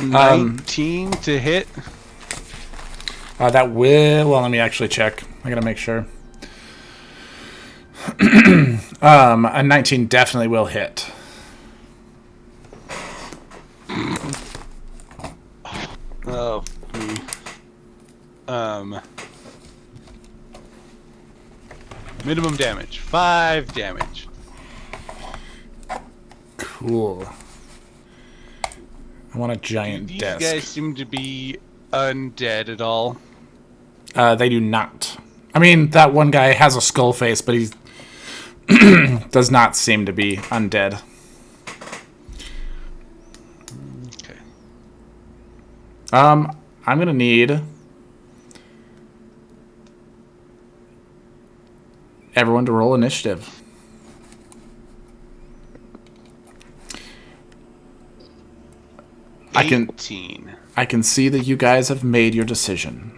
19 to hit. That will... Well, let me actually check. I gotta make sure. A 19 definitely will hit. Oh. Minimum damage. 5 damage. Cool. I want a giant These desk. guys seem to be undead at all. They do not. I mean, that one guy has a skull face, but he does not seem to be undead. Okay. I'm gonna need everyone to roll initiative. I can see that you guys have made your decision.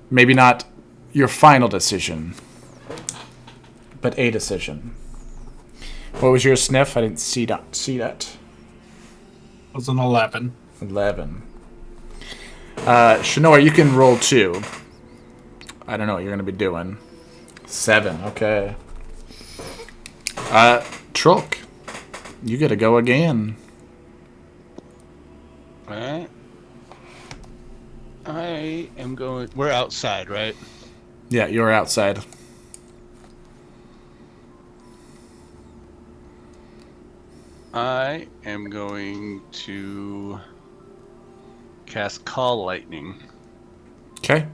Maybe not your final decision, but a decision. What was your sniff? I didn't see that. It was an 11. 11. Shinora, you can roll 2. I don't know what you're going to be doing. 7, okay. Trulk, you get to go again. Alright. I am going... We're outside, right? Yeah, you're outside. I am going to cast Call Lightning. Okay.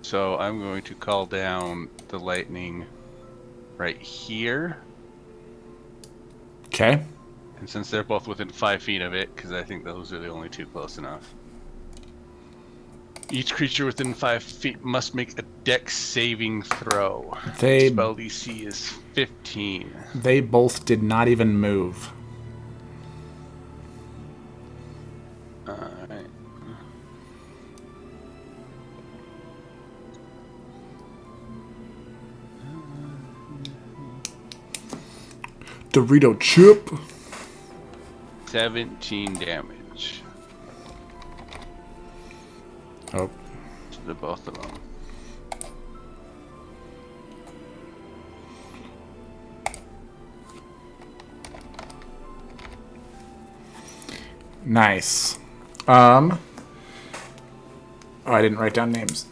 So I'm going to call down the lightning right here. Okay. And since they're both within 5 feet of it, because I think those are the only two close enough. Each creature within 5 feet must make a dex saving throw. Spell DC is 15. They both did not even move. Alright. Dorito chip. 17 damage Oh. to the both of them. Nice. Oh, I didn't write down names.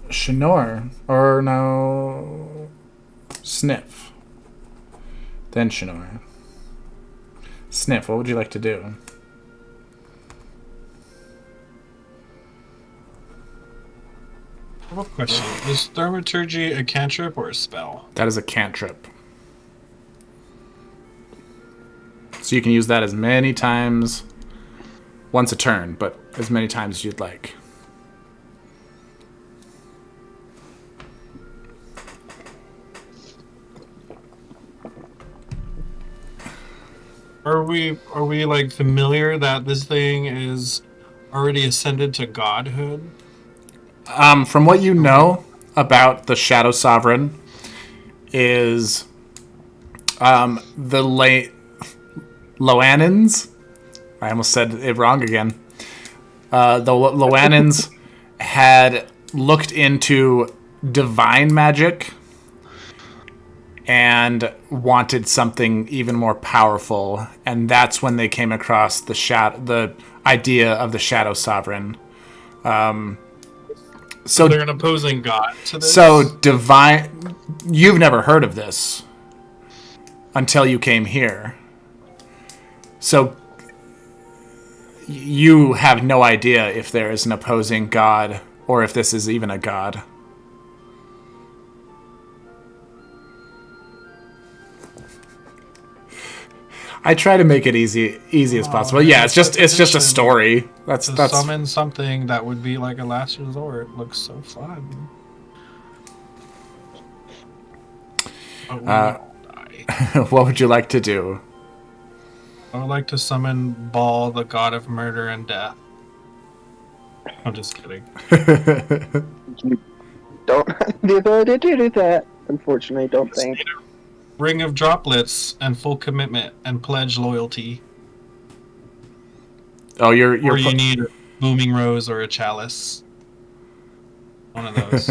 Shinor. Or no... Sniff. Then Shinor. Sniff, what would you like to do? I have a question. Is Thaumaturgy a cantrip or a spell? That is a cantrip. So you can use that as many times, once a turn, but as many times as you'd like. Are we like familiar that this thing is already ascended to godhood? From what you know about the Shadow Sovereign is the Loanins. I almost said it wrong again. The Loanins had looked into divine magic and wanted something even more powerful, and that's when they came across the idea of the Shadow Sovereign. So they're an opposing god to this? So divine you've never heard of this until you came here. So you have no idea if there is an opposing god or if this is even a god. I try to make it easy as possible. Yeah, it's just a story. That's Summon something that would be like a last resort. Looks so fun. But we won't die. What would you like to do? I would like to summon Baal, the god of murder and death. I'm just kidding. You don't have the ability to do that. Unfortunately, don't think. Ring of droplets and full commitment and pledge loyalty. Oh, you're Or you need a booming rose or a chalice. One of those.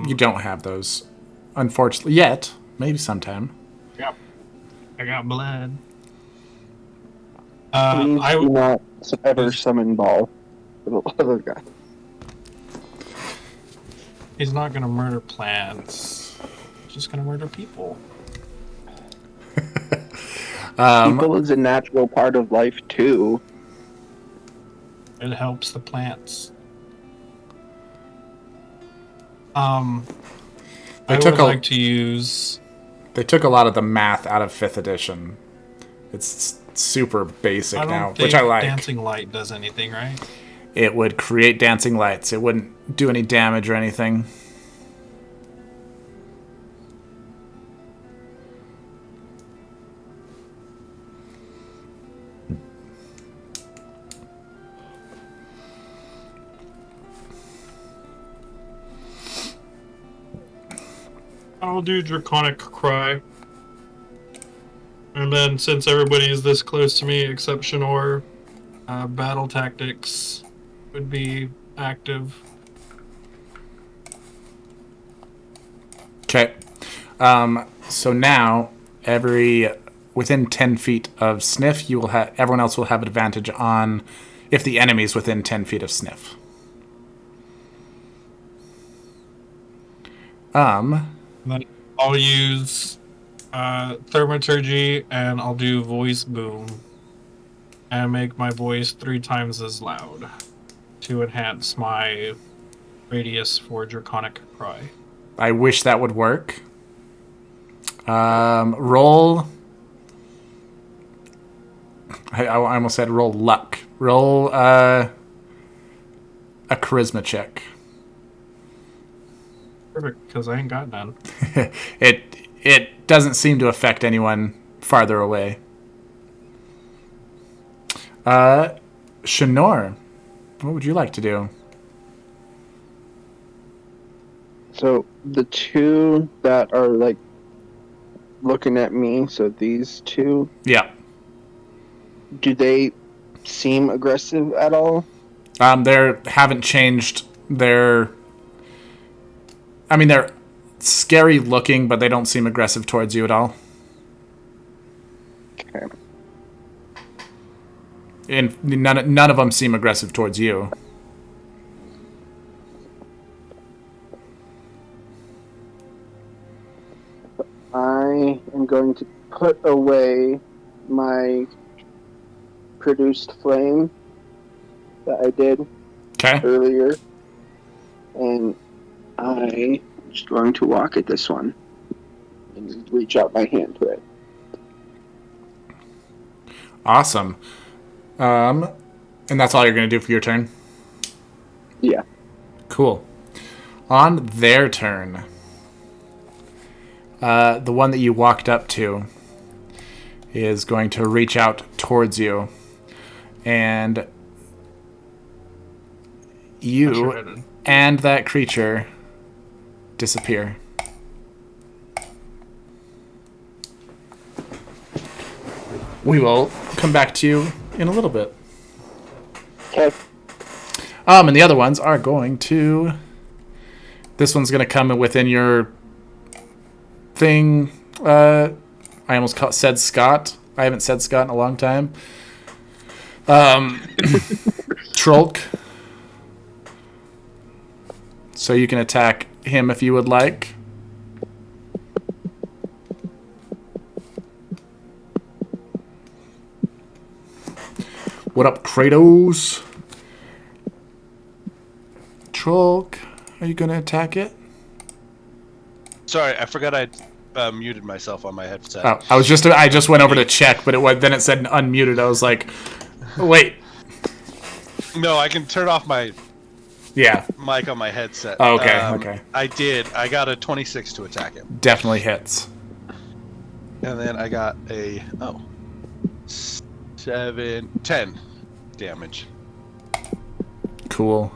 You don't have those, unfortunately, yet. Maybe sometime. I got blood. Please I do would. not ever summon Ball. For the love of God. He's not gonna murder plants. He's just gonna murder people. People is a natural part of life too. It helps the plants. They I took would a- like to use. They took a lot of the math out of 5th edition. It's super basic I don't now, think which I like. dancing light does anything, right? It would create dancing lights. It wouldn't do any damage or anything. I'll do Draconic Cry. And then, since everybody is this close to me except Shinor, Battle Tactics would be active. Okay. So now, within 10 feet of Sniff, everyone else will have advantage on if the enemy's within 10 feet of Sniff. Then I'll use Thaumaturgy and I'll do Voice Boom. And make my voice 3 times as loud to enhance my radius for Draconic Cry. I wish that would work. Roll. I almost said roll luck. Roll a charisma check. Perfect, because I ain't got none. It doesn't seem to affect anyone farther away. Shinor, what would you like to do? So the two that are like looking at me, so these two, Yeah. do they seem aggressive at all? They haven't changed their. I mean, they're scary looking, but they don't seem aggressive towards you at all. Okay. And none of them seem aggressive towards you. I am going to put away my produced flame that I did Okay. earlier, and I'm just going to walk at this one and reach out my hand to it. Awesome. And that's all you're going to do for your turn? Yeah. Cool. On their turn, the one that you walked up to is going to reach out towards you, and you and that creature disappear. We will come back to you in a little bit. Okay. And the other ones are going to. This one's going to come within your thing. I almost said Scott. I haven't said Scott in a long time. Trolk. So you can attack him if you would like. What up, Kratos? Trolk, are you gonna attack it? Sorry, I forgot I muted myself on my headset. Oh, I just went over to check, but then it said unmuted. I was like, wait, No, I can turn off my yeah, mic on my headset. Oh, okay, okay. I did. I got a 26 to attack him. definitely hits. And then I got a 10 damage. Cool.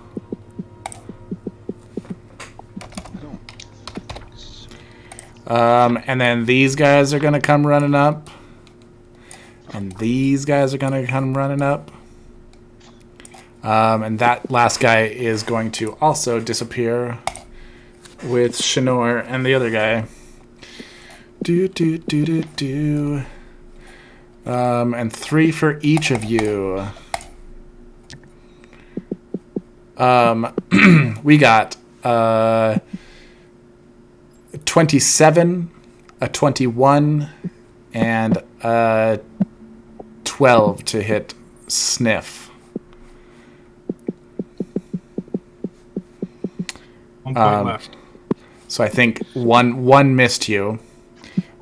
And then these guys are gonna come running up, and these guys are gonna come running up. And that last guy is going to also disappear with Shinor and the other guy. And 3 for each of you. We got 27, a 21, and a 12 to hit Sniff. 1 point left. So I think one missed you,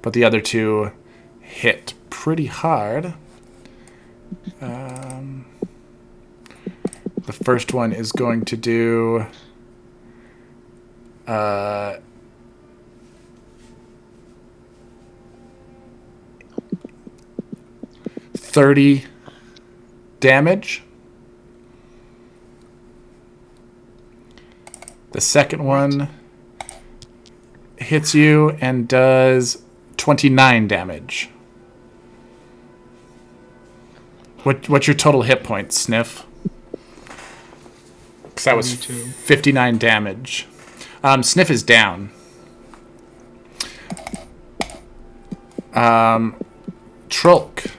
but the other 2 hit pretty hard. The first one is going to do 30 damage. The second one hits you and does 29 damage. What's your total hit points, Sniff? Because that was 22. 59 damage. Sniff is down. Trolk.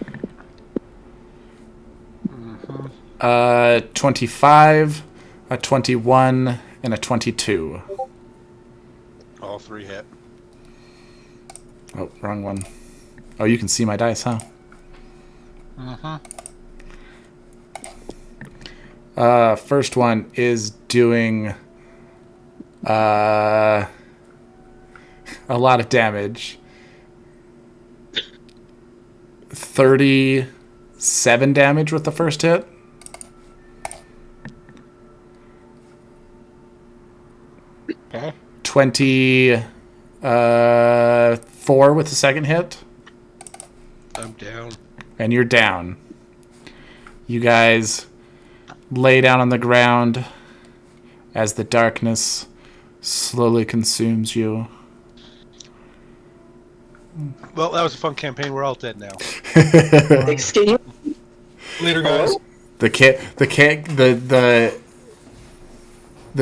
25, a 21, and a 22. All 3 hit. Oh, wrong one. Oh, you can see my dice, huh? First one is doing a lot of damage. 37 damage with the first hit. Okay. 24 with the second hit. I'm down. And you're down. You guys lay down on the ground as the darkness slowly consumes you. Well, that was a fun campaign. We're all dead now. Excuse Later, guys. The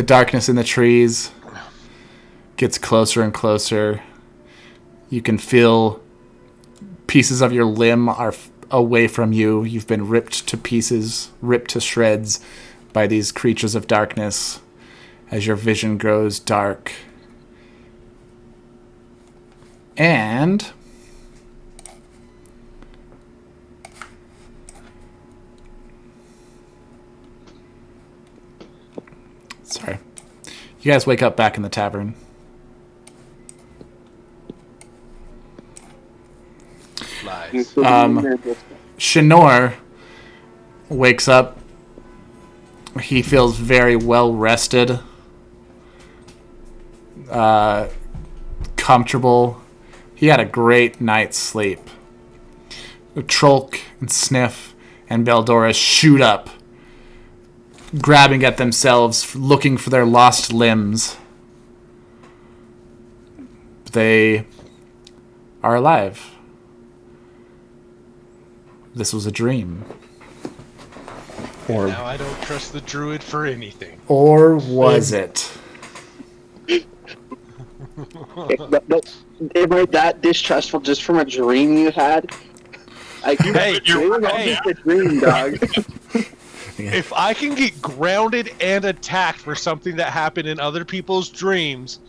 darkness in the trees gets closer and closer. You can feel pieces of your limb are away from you. You've been ripped to pieces, ripped to shreds by these creatures of darkness as your vision grows dark. And sorry. You guys wake up back in the tavern. Lies. Shinor wakes up. He feels very well rested, comfortable. He had a great night's sleep. Trolk and Sniff and Beldoris shoot up, grabbing at themselves, looking for their lost limbs. They are alive. This was a dream. And now I don't trust the druid for anything. Or was it? Am I that distrustful just from a dream you had? Like, Hey, it was all just a dream, dog. If I can get grounded and attacked for something that happened in other people's dreams,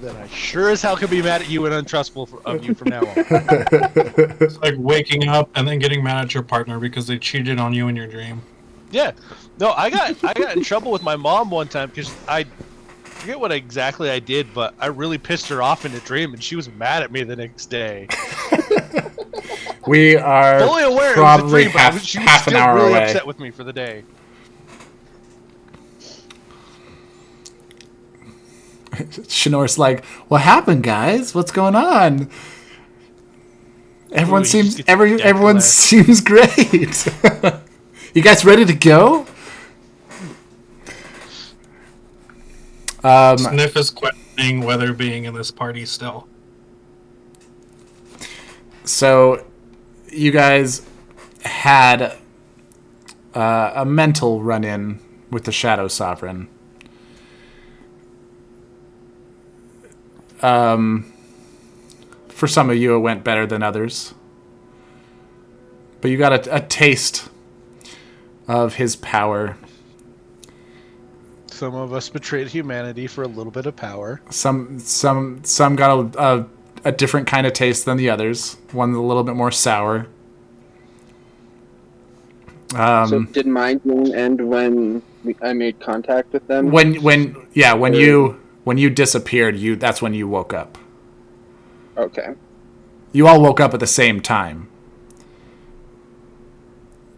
then I sure as hell can be mad at you and untrustful of you from now on. It's like waking up and then getting mad at your partner because they cheated on you in your dream. Yeah. No, I got in trouble with my mom one time because I forget what exactly I did, but I really pissed her off in a dream, and she was mad at me the next day. We are Fully aware probably it was a dream, but she was half an still hour really away. upset with me for the day. Shinora's like, "What happened, guys? What's going on?" Everyone Ooh, he just gets everyone decked. seems great. You guys ready to go? Sniff is questioning whether being in this party still. So, you guys had a mental run-in with the Shadow Sovereign. For some of you, it went better than others. But you got a taste of his power. Some of us betrayed humanity for a little bit of power. Some got a different kind of taste than the others. One a little bit more sour. So did my dream end when I made contact with them? When you disappeared, that's when you woke up. Okay. You all woke up at the same time.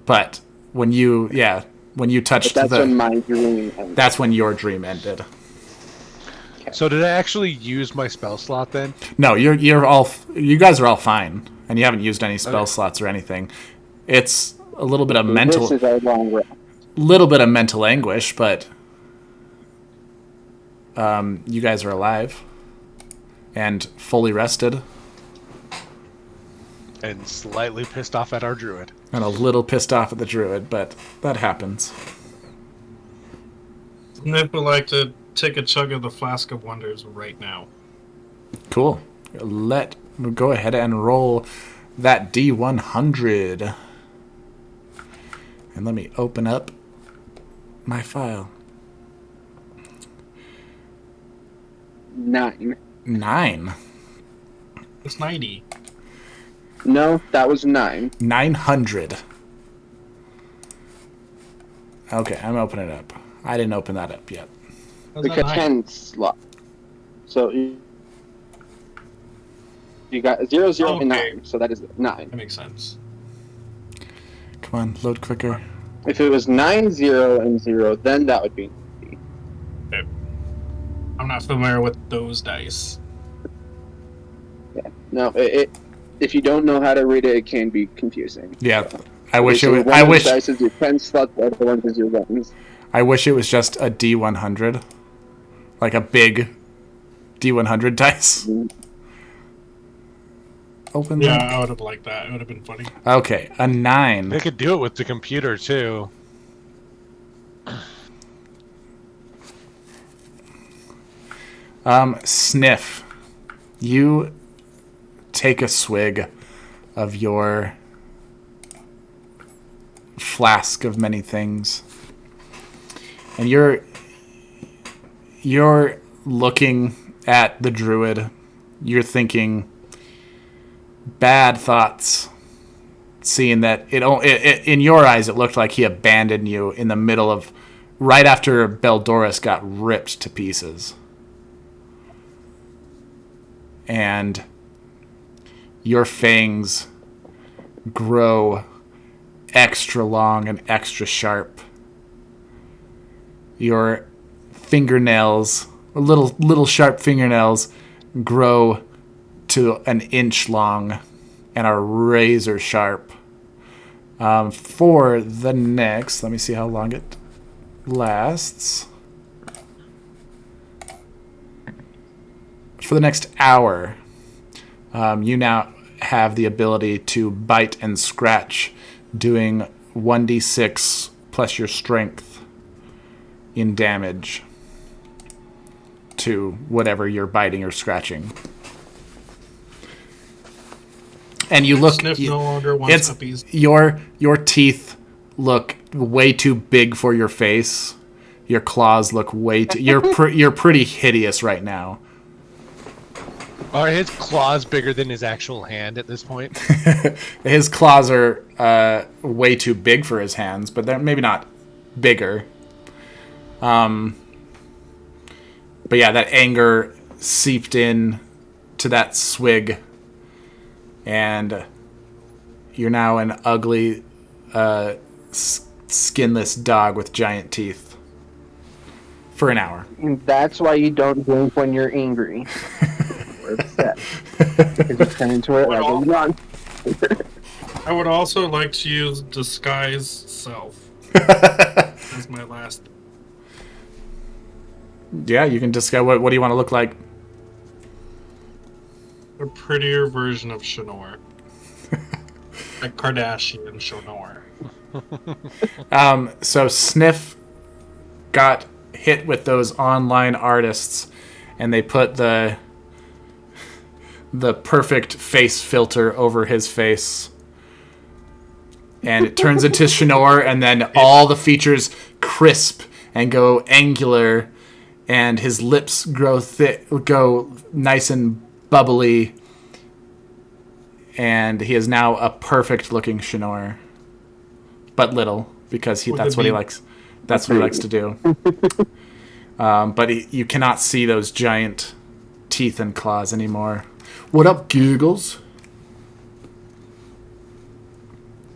But when you touched But that's when my dream ended. that's when your dream ended. So did I actually use my spell slot then? No, you guys are all fine, and you haven't used any spell Okay. slots or anything. It's a little bit of This is our long rest. mental anguish, but you guys are alive and fully rested And slightly pissed off at our druid. and a little pissed off at the druid, but that happens. Sniff would like to take a chug of the Flask of Wonders right now. Cool. Go ahead and roll that D100. And let me open up my file. 9. 9. It's 90. No, that was 9. 900. Okay, I'm opening it up. I didn't open that up yet. How's The that 90? Catan slot. So you got 0, 0, and Okay. 9. So that is 9. That makes sense. Come on, load quicker. If it was 9, 0, and 0, then that would be. I'm not familiar with those dice. No, if you don't know how to read it, it can be confusing. Yeah, I wish it So was. one of the dice is your 10 slot, the other one is your 1s. I wish it was just a D100, like a big D100 dice. Open Yeah, them. I would have liked that. It would have been funny. Okay, a 9. They could do it with the computer too. Sniff. You take a swig of your flask of many things, and you're looking at the druid. You're thinking bad thoughts, seeing that it in your eyes it looked like he abandoned you in the middle of right after Beldoris got ripped to pieces. And your fangs grow extra long and extra sharp. Your fingernails, little sharp fingernails, grow to an inch long and are razor sharp. For the next, let me see how long it lasts. For the next hour, you now have the ability to bite and scratch, doing 1d6 plus your strength in damage to whatever you're biting or scratching. And you look, Sniff no longer wants it's puppies. your teeth look way too big for your face. Your claws look way too... You're pretty hideous right now. Are his claws bigger than his actual hand at this point? His claws are way too big for his hands, but they're maybe not bigger. But yeah, that anger seeped in to that swig, and you're now an ugly, skinless dog with giant teeth. For an hour. And that's why you don't drink when you're angry. Or upset. Because you turn into it like a yawn. I would also like to use disguise self as my last. Yeah, you can discuss what do you want to look like? A prettier version of Shinor. Like Kardashian Shinor. So Sniff got hit with those online artists, and they put the perfect face filter over his face, and it turns into Shinor, and then all the features crisp and go angular, and his lips go nice and bubbly, and he is now a perfect looking Shinor, but little, because that's what he likes. That's what he likes to do. But you cannot see those giant teeth and claws anymore. What up, Googles?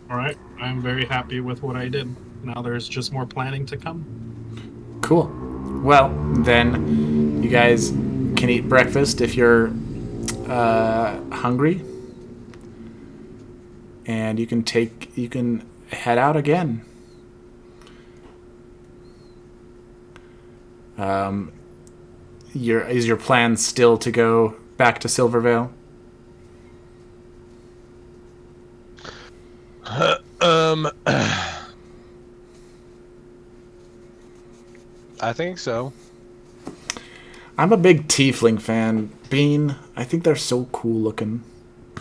Alright, I'm very happy with what I did. Now there's just more planning to come. Cool. Well, then you guys can eat breakfast if you're hungry. And you can head out again. Is your plan still to go back to Silvervale? I think so. I'm a big tiefling fan. Bean, I think they're so cool looking,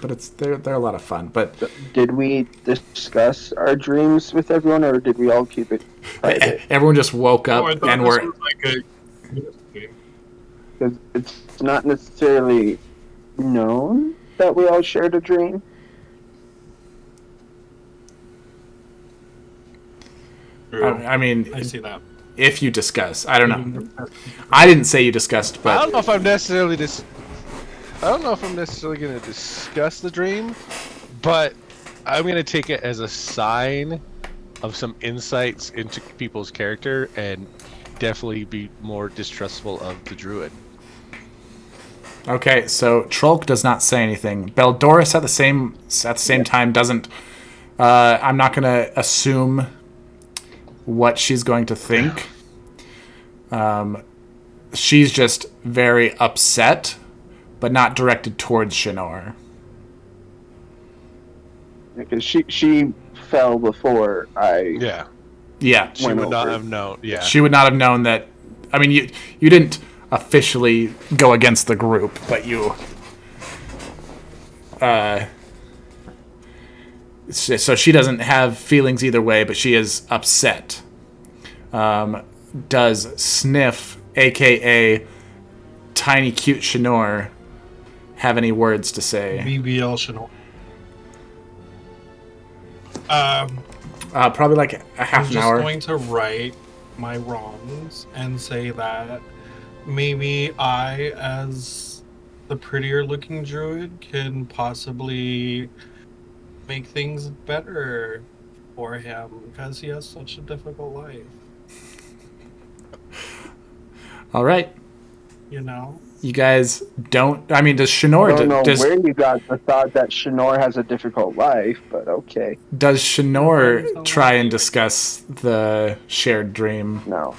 but they're a lot of fun. But Did we discuss our dreams with everyone, or did we all keep it private? everyone just woke up I thought and this were was like a. Because it's not necessarily known that we all shared a dream. I mean, I see that. if you discuss, I don't know. I didn't say you discussed, I but don't know if I'm necessarily going to discuss the dream, but I'm going to take it as a sign of some insights into people's character and definitely be more distrustful of the druid. okay. So Trolk does not say anything. Beldoris at the same time doesn't. I'm not going to assume what she's going to think. She's just very upset, but not directed towards Shinor. Because she fell before I. Yeah, She would not have known. Yeah. she would not have known that. I mean, you didn't officially go against the group, but you. So she doesn't have feelings either way, but she is upset. Does Sniff, aka Tiny Cute Shinor, have any words to say? BBL Shinor. Probably like a half I'm an just hour. going to right my wrongs and say that maybe I, as the prettier looking druid, can possibly make things better for him because he has such a difficult life. All right, You know? you guys don't. I mean, does Shinor I don't know does where you got the thought that Shinor has a difficult life, but okay. does Shinor try and discuss the shared dream? No,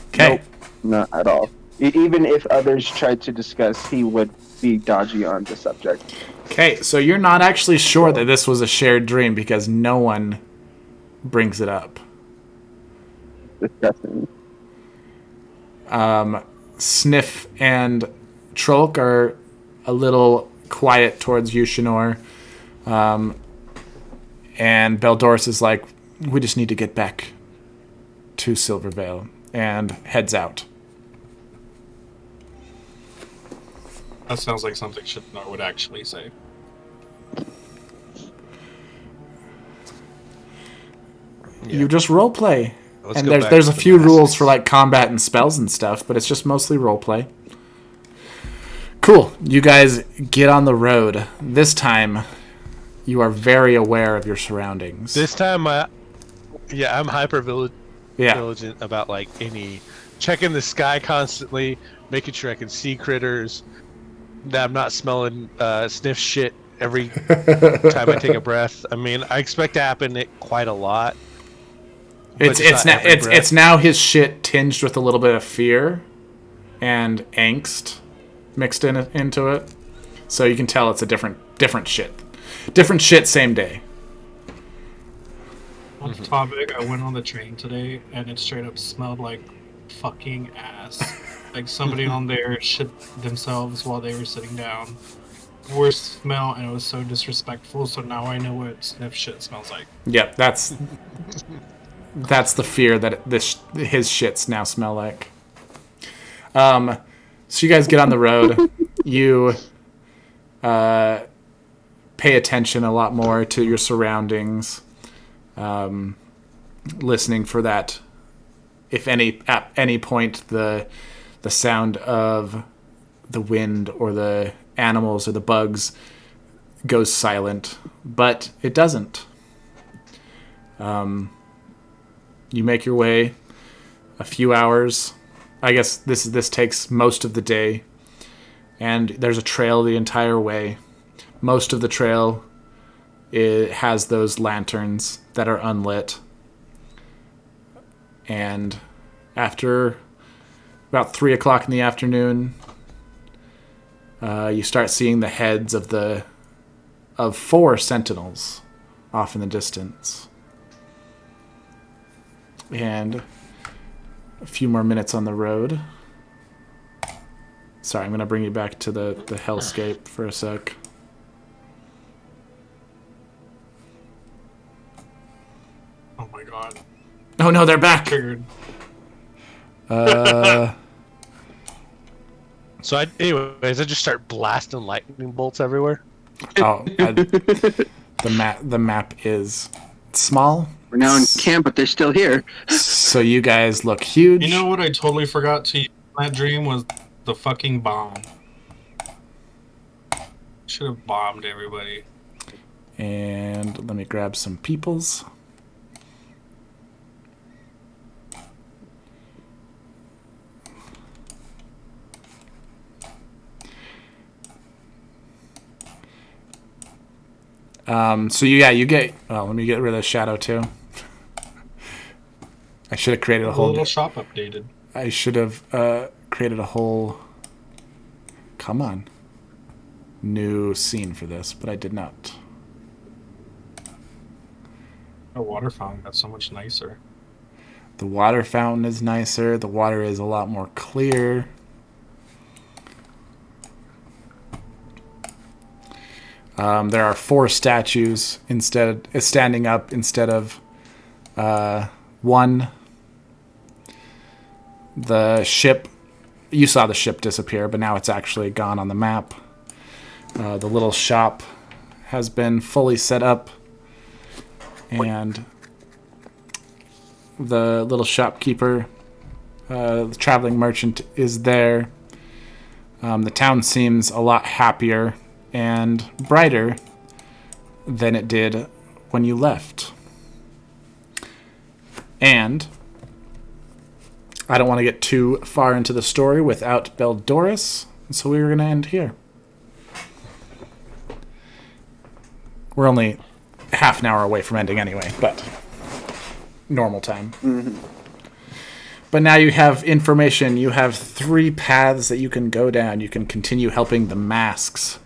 Okay. Nope. Not at all. Even if others tried to discuss, he would be dodgy on the subject. Okay, so you're not actually sure that this was a shared dream because no one brings it up. Discussing. Sniff and Trolk are a little quiet towards you, Shinor. And Beldoris is like, we just need to get back to Silvervale, and heads out. That sounds like something Shadnar would actually say. You just roleplay. Let's And go there's a back to few the rules masks. for like combat and spells and stuff, but it's just mostly roleplay. Cool. You guys get on the road. This time, you are very aware of your surroundings. This time, I'm hyper yeah. diligent about like any checking the sky constantly, making sure I can see critters, that I'm not smelling sniff shit every time I take a breath. I mean, I expect to happen it quite a lot. but It's not every breath. it's now his shit tinged with a little bit of fear and angst mixed into it, so you can tell it's a different shit, same day. On the topic, I went on the train today, and it straight up smelled like fucking ass. Like somebody on there shit themselves while they were sitting down. Worst smell, and it was so disrespectful. So now I know what sniff shit smells like. Yep, that's the fear that his shits now smell like. So you guys get on the road. You pay attention a lot more to your surroundings, listening for that. If at any point the sound of the wind or the animals or the bugs goes silent, but it doesn't. You make your way a few hours. I guess this takes most of the day, and there's a trail the entire way. Most of the trail has those lanterns that are unlit, and after about 3 o'clock in the afternoon, you start seeing the heads of 4 sentinels off in the distance. And a few more minutes on the road. Sorry, I'm going to bring you back to the hellscape for a sec. Oh my god. Oh no, they're back! Triggered. So anyways, I just start blasting lightning bolts everywhere. The map is small, We're now in camp, but they're still here. so you guys look huge. You know what I totally forgot to use in that dream was the fucking bomb. Should have bombed everybody. And let me grab some peoples. So you get. Well, let me get rid of the shadow too. I should have created a The whole. little shop updated. I should have created a whole. Come on. New scene for this, but I did not. The water fountain got so much nicer. The water fountain is nicer. The water is a lot more clear. There are 4 statues standing up instead of 1. The ship, you saw the ship disappear, but now it's actually gone on the map. The little shop has been fully set up, and the little shopkeeper, the traveling merchant, is there. The town seems a lot happier and brighter than it did when you left. And I don't want to get too far into the story without Beldoris, so we were going to end here. We're only half an hour away from ending anyway, but normal time. Mm-hmm. But now you have information. You have 3 paths that you can go down. You can continue helping the masks.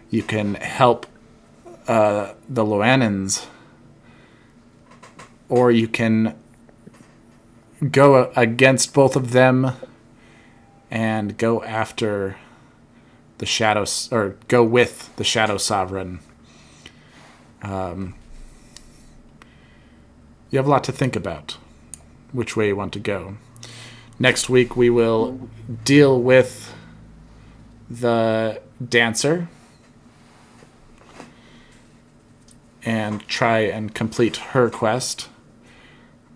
You can help the Loanins. Or you can go against both of them and go after the Shadows, or go with the Shadow Sovereign. You have a lot to think about which way you want to go. Next week we will deal with the dancer and try and complete her quest.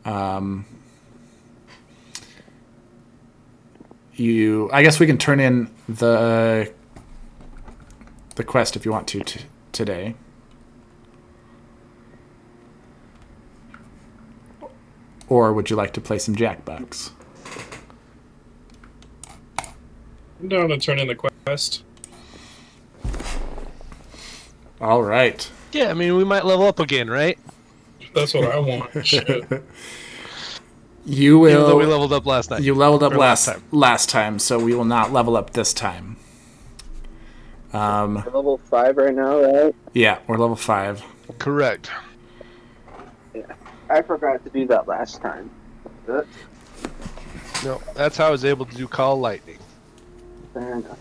I guess we can turn in the quest if you want to today. Or would you like to play some Jackbox? I'm down to turn in the quest. All right. Yeah, I mean, we might level up again, right? That's what I want. Shit. You will. Even though we leveled up last night. You leveled up Or last time, so we will not level up this time. We're level 5 right now, right? Yeah, we're level 5. Correct. I forgot to do that last time. No, that's how I was able to do Call Lightning. Fair enough.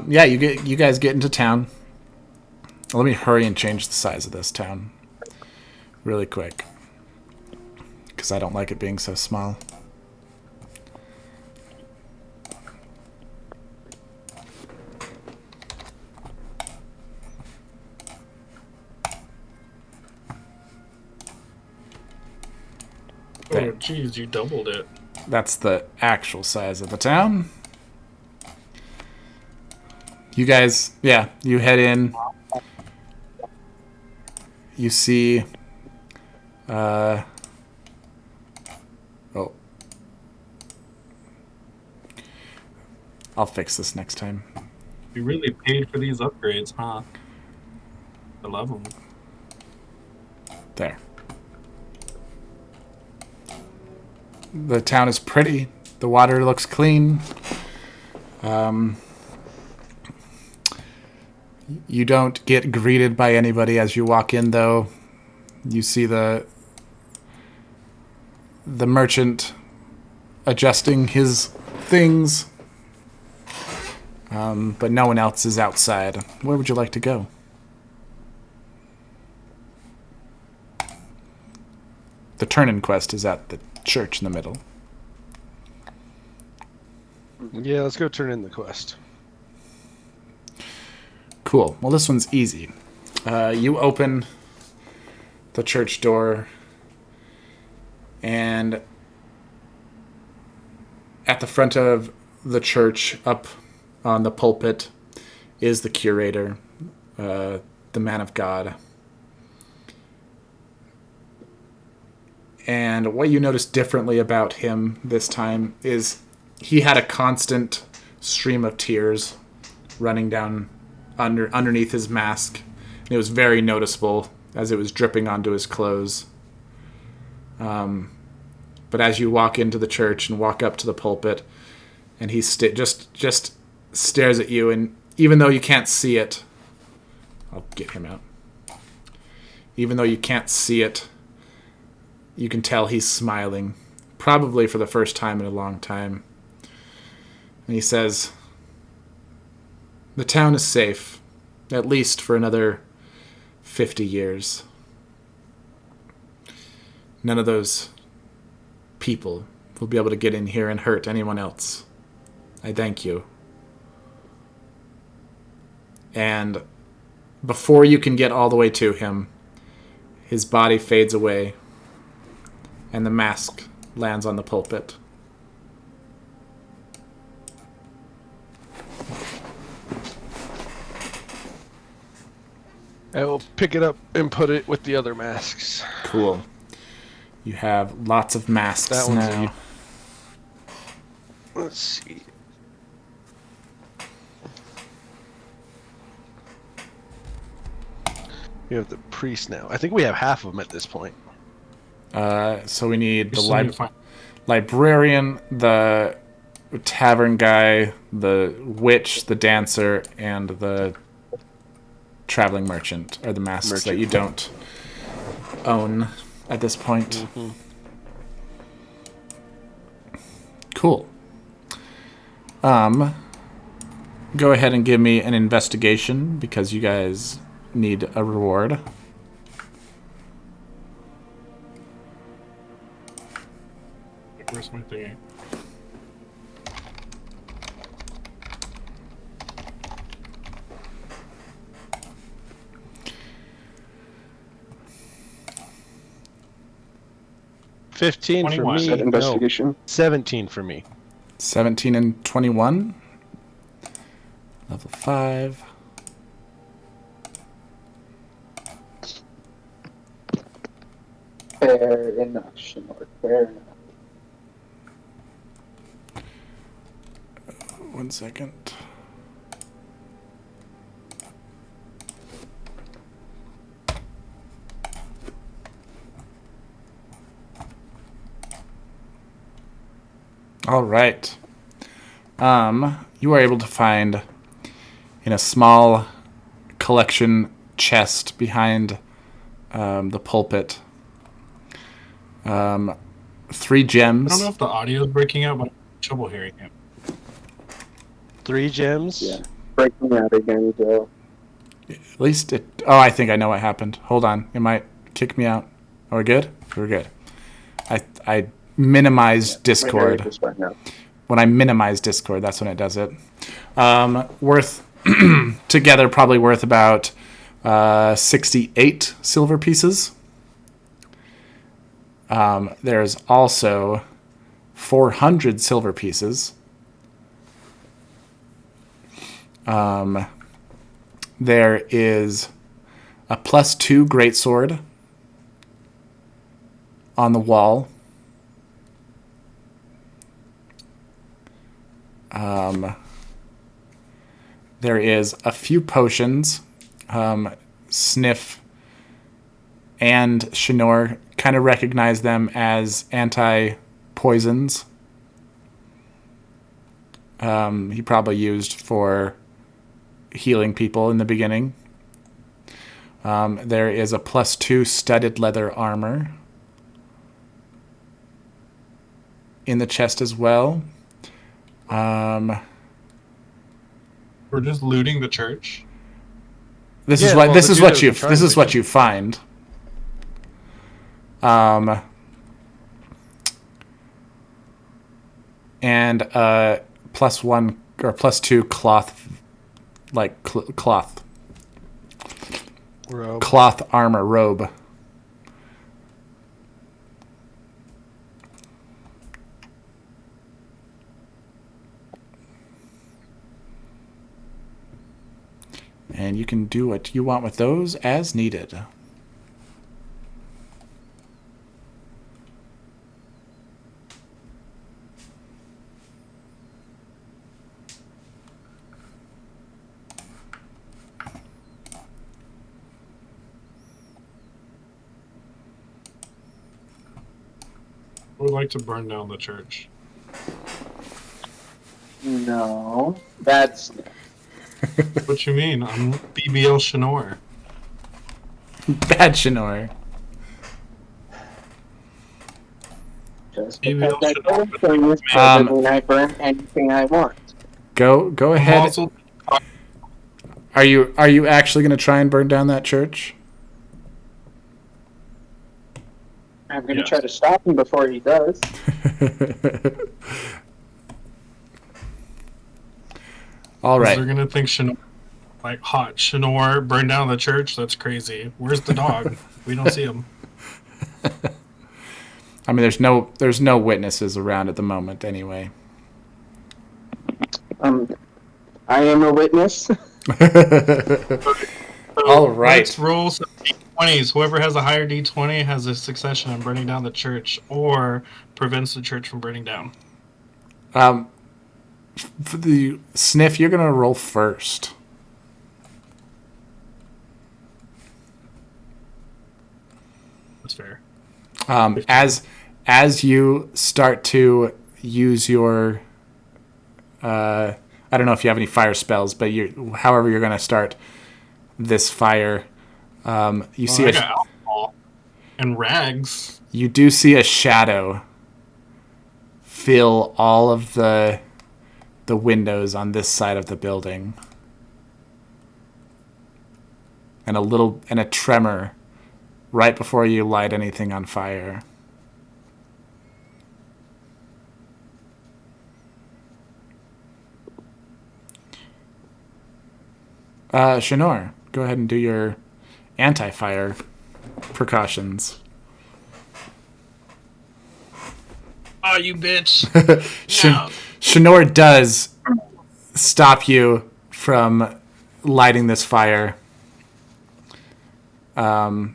Yeah, you guys get into town. Let me hurry and change the size of this town really quick, because I don't like it being so small. Oh, jeez, you doubled it. That's the actual size of the town. You guys, yeah, you head in. You see, oh, I'll fix this next time. You really paid for these upgrades, huh? I love them. There. The town is pretty. The water looks clean. You don't get greeted by anybody as you walk in, though. You see the merchant adjusting his things, but no one else is outside. Where would you like to go? The turn-in quest is at the church in the middle. Yeah, let's go turn in the quest. Cool. Well, this one's easy. You open the church door, and at the front of the church, up on the pulpit, is the curator, the man of God. And what you notice differently about him this time is he had a constant stream of tears running down underneath his mask. It was very noticeable as it was dripping onto his clothes. But as you walk into the church and walk up to the pulpit, and he just stares at you, and even though you can't see it, I'll get him out. Even though you can't see it, you can tell he's smiling, probably for the first time in a long time. And he says, "The town is safe, at least for another 50 years. None of those people will be able to get in here and hurt anyone else. I thank you." And before you can get all the way to him, his body fades away, and the mask lands on the pulpit. I will pick it up and put it with the other masks. Cool. You have lots of masks That one's now. Let's see. We have the priest now. I think we have half of them at this point. So we need the still need to find- librarian, the tavern guy, the witch, the dancer, and the traveling merchant are the masks that you don't own at this point. Mm-hmm. Cool. Go ahead and give me an investigation because you guys need a reward. Where's my thingy? $15 for 21. me. Set No, investigation. 17 for me. 17 and 21. Level 5. Fair enough, Shinor. Fair enough. 1 second. All right. You are able to find in a small collection chest behind the pulpit 3 gems. I don't know if the audio is breaking out, but I'm having trouble hearing it. 3 gems. Yeah. Breaking out again, Joe. At least it. Oh, I think I know what happened. Hold on. It might kick me out. Are we good? We're good. I minimized Discord. Just right now. When I minimize Discord, that's when it does it. Worth together probably worth about 68 silver pieces. There's also 400 silver pieces. There is a +2 greatsword on the wall. There is a few potions. Sniff and Shinor kind of recognize them as anti-poisons. He probably used for healing people in the beginning. There is a +2 studded leather armor in the chest as well. We're just looting the church. This Yeah, is well, what this the is dude what that you was trying this to is what you find. And +1 or +2 cloth, like cloth Robe. cloth armor robe. And you can do what you want with those as needed. I would like to burn down the church. No, that's What you mean? I'm BBL Shinor. Bad Shinor. just Maybe because I'll I shut go up. things doesn't mean I burn anything I want. Go I'm ahead. also Are you actually going to try and burn down that church? I'm gonna Yes. try to stop him before he does. All They're right. gonna think Shinor, like hot Shinor, burn down the church. That's crazy. Where's the dog? We don't see him. I mean, there's no witnesses around at the moment anyway. I am a witness. All right. Let's roll some D20s. Whoever has a higher D20 has a succession in burning down the church or prevents the church from burning down. For the Sniff, you're going to roll first. That's fair. As you start to use your I don't know if you have any fire spells, but however you're going to start this fire, you see I got alcohol and rags. you do see a shadow fill all of the windows on this side of the building, and a tremor right before you light anything on fire. Shanor, go ahead and do your anti-fire precautions. Oh, you bitch. Shan- Shanor does stop you from lighting this fire, and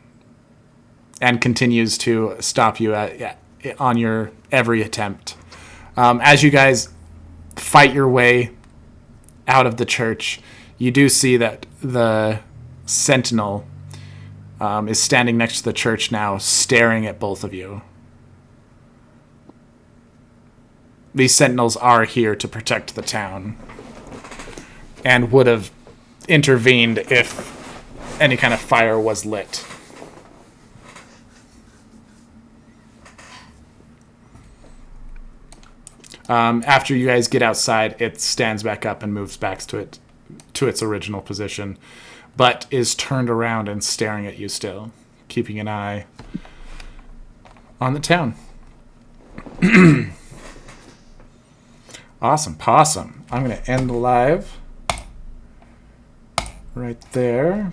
continues to stop you on your every attempt. As you guys fight your way out of the church, you do see that the sentinel is standing next to the church now, staring at both of you. These sentinels are here to protect the town and would have intervened if any kind of fire was lit. After you guys get outside, it stands back up and moves back to its original position, but is turned around and staring at you still, keeping an eye on the town. Awesome possum. I'm going to end the live right there.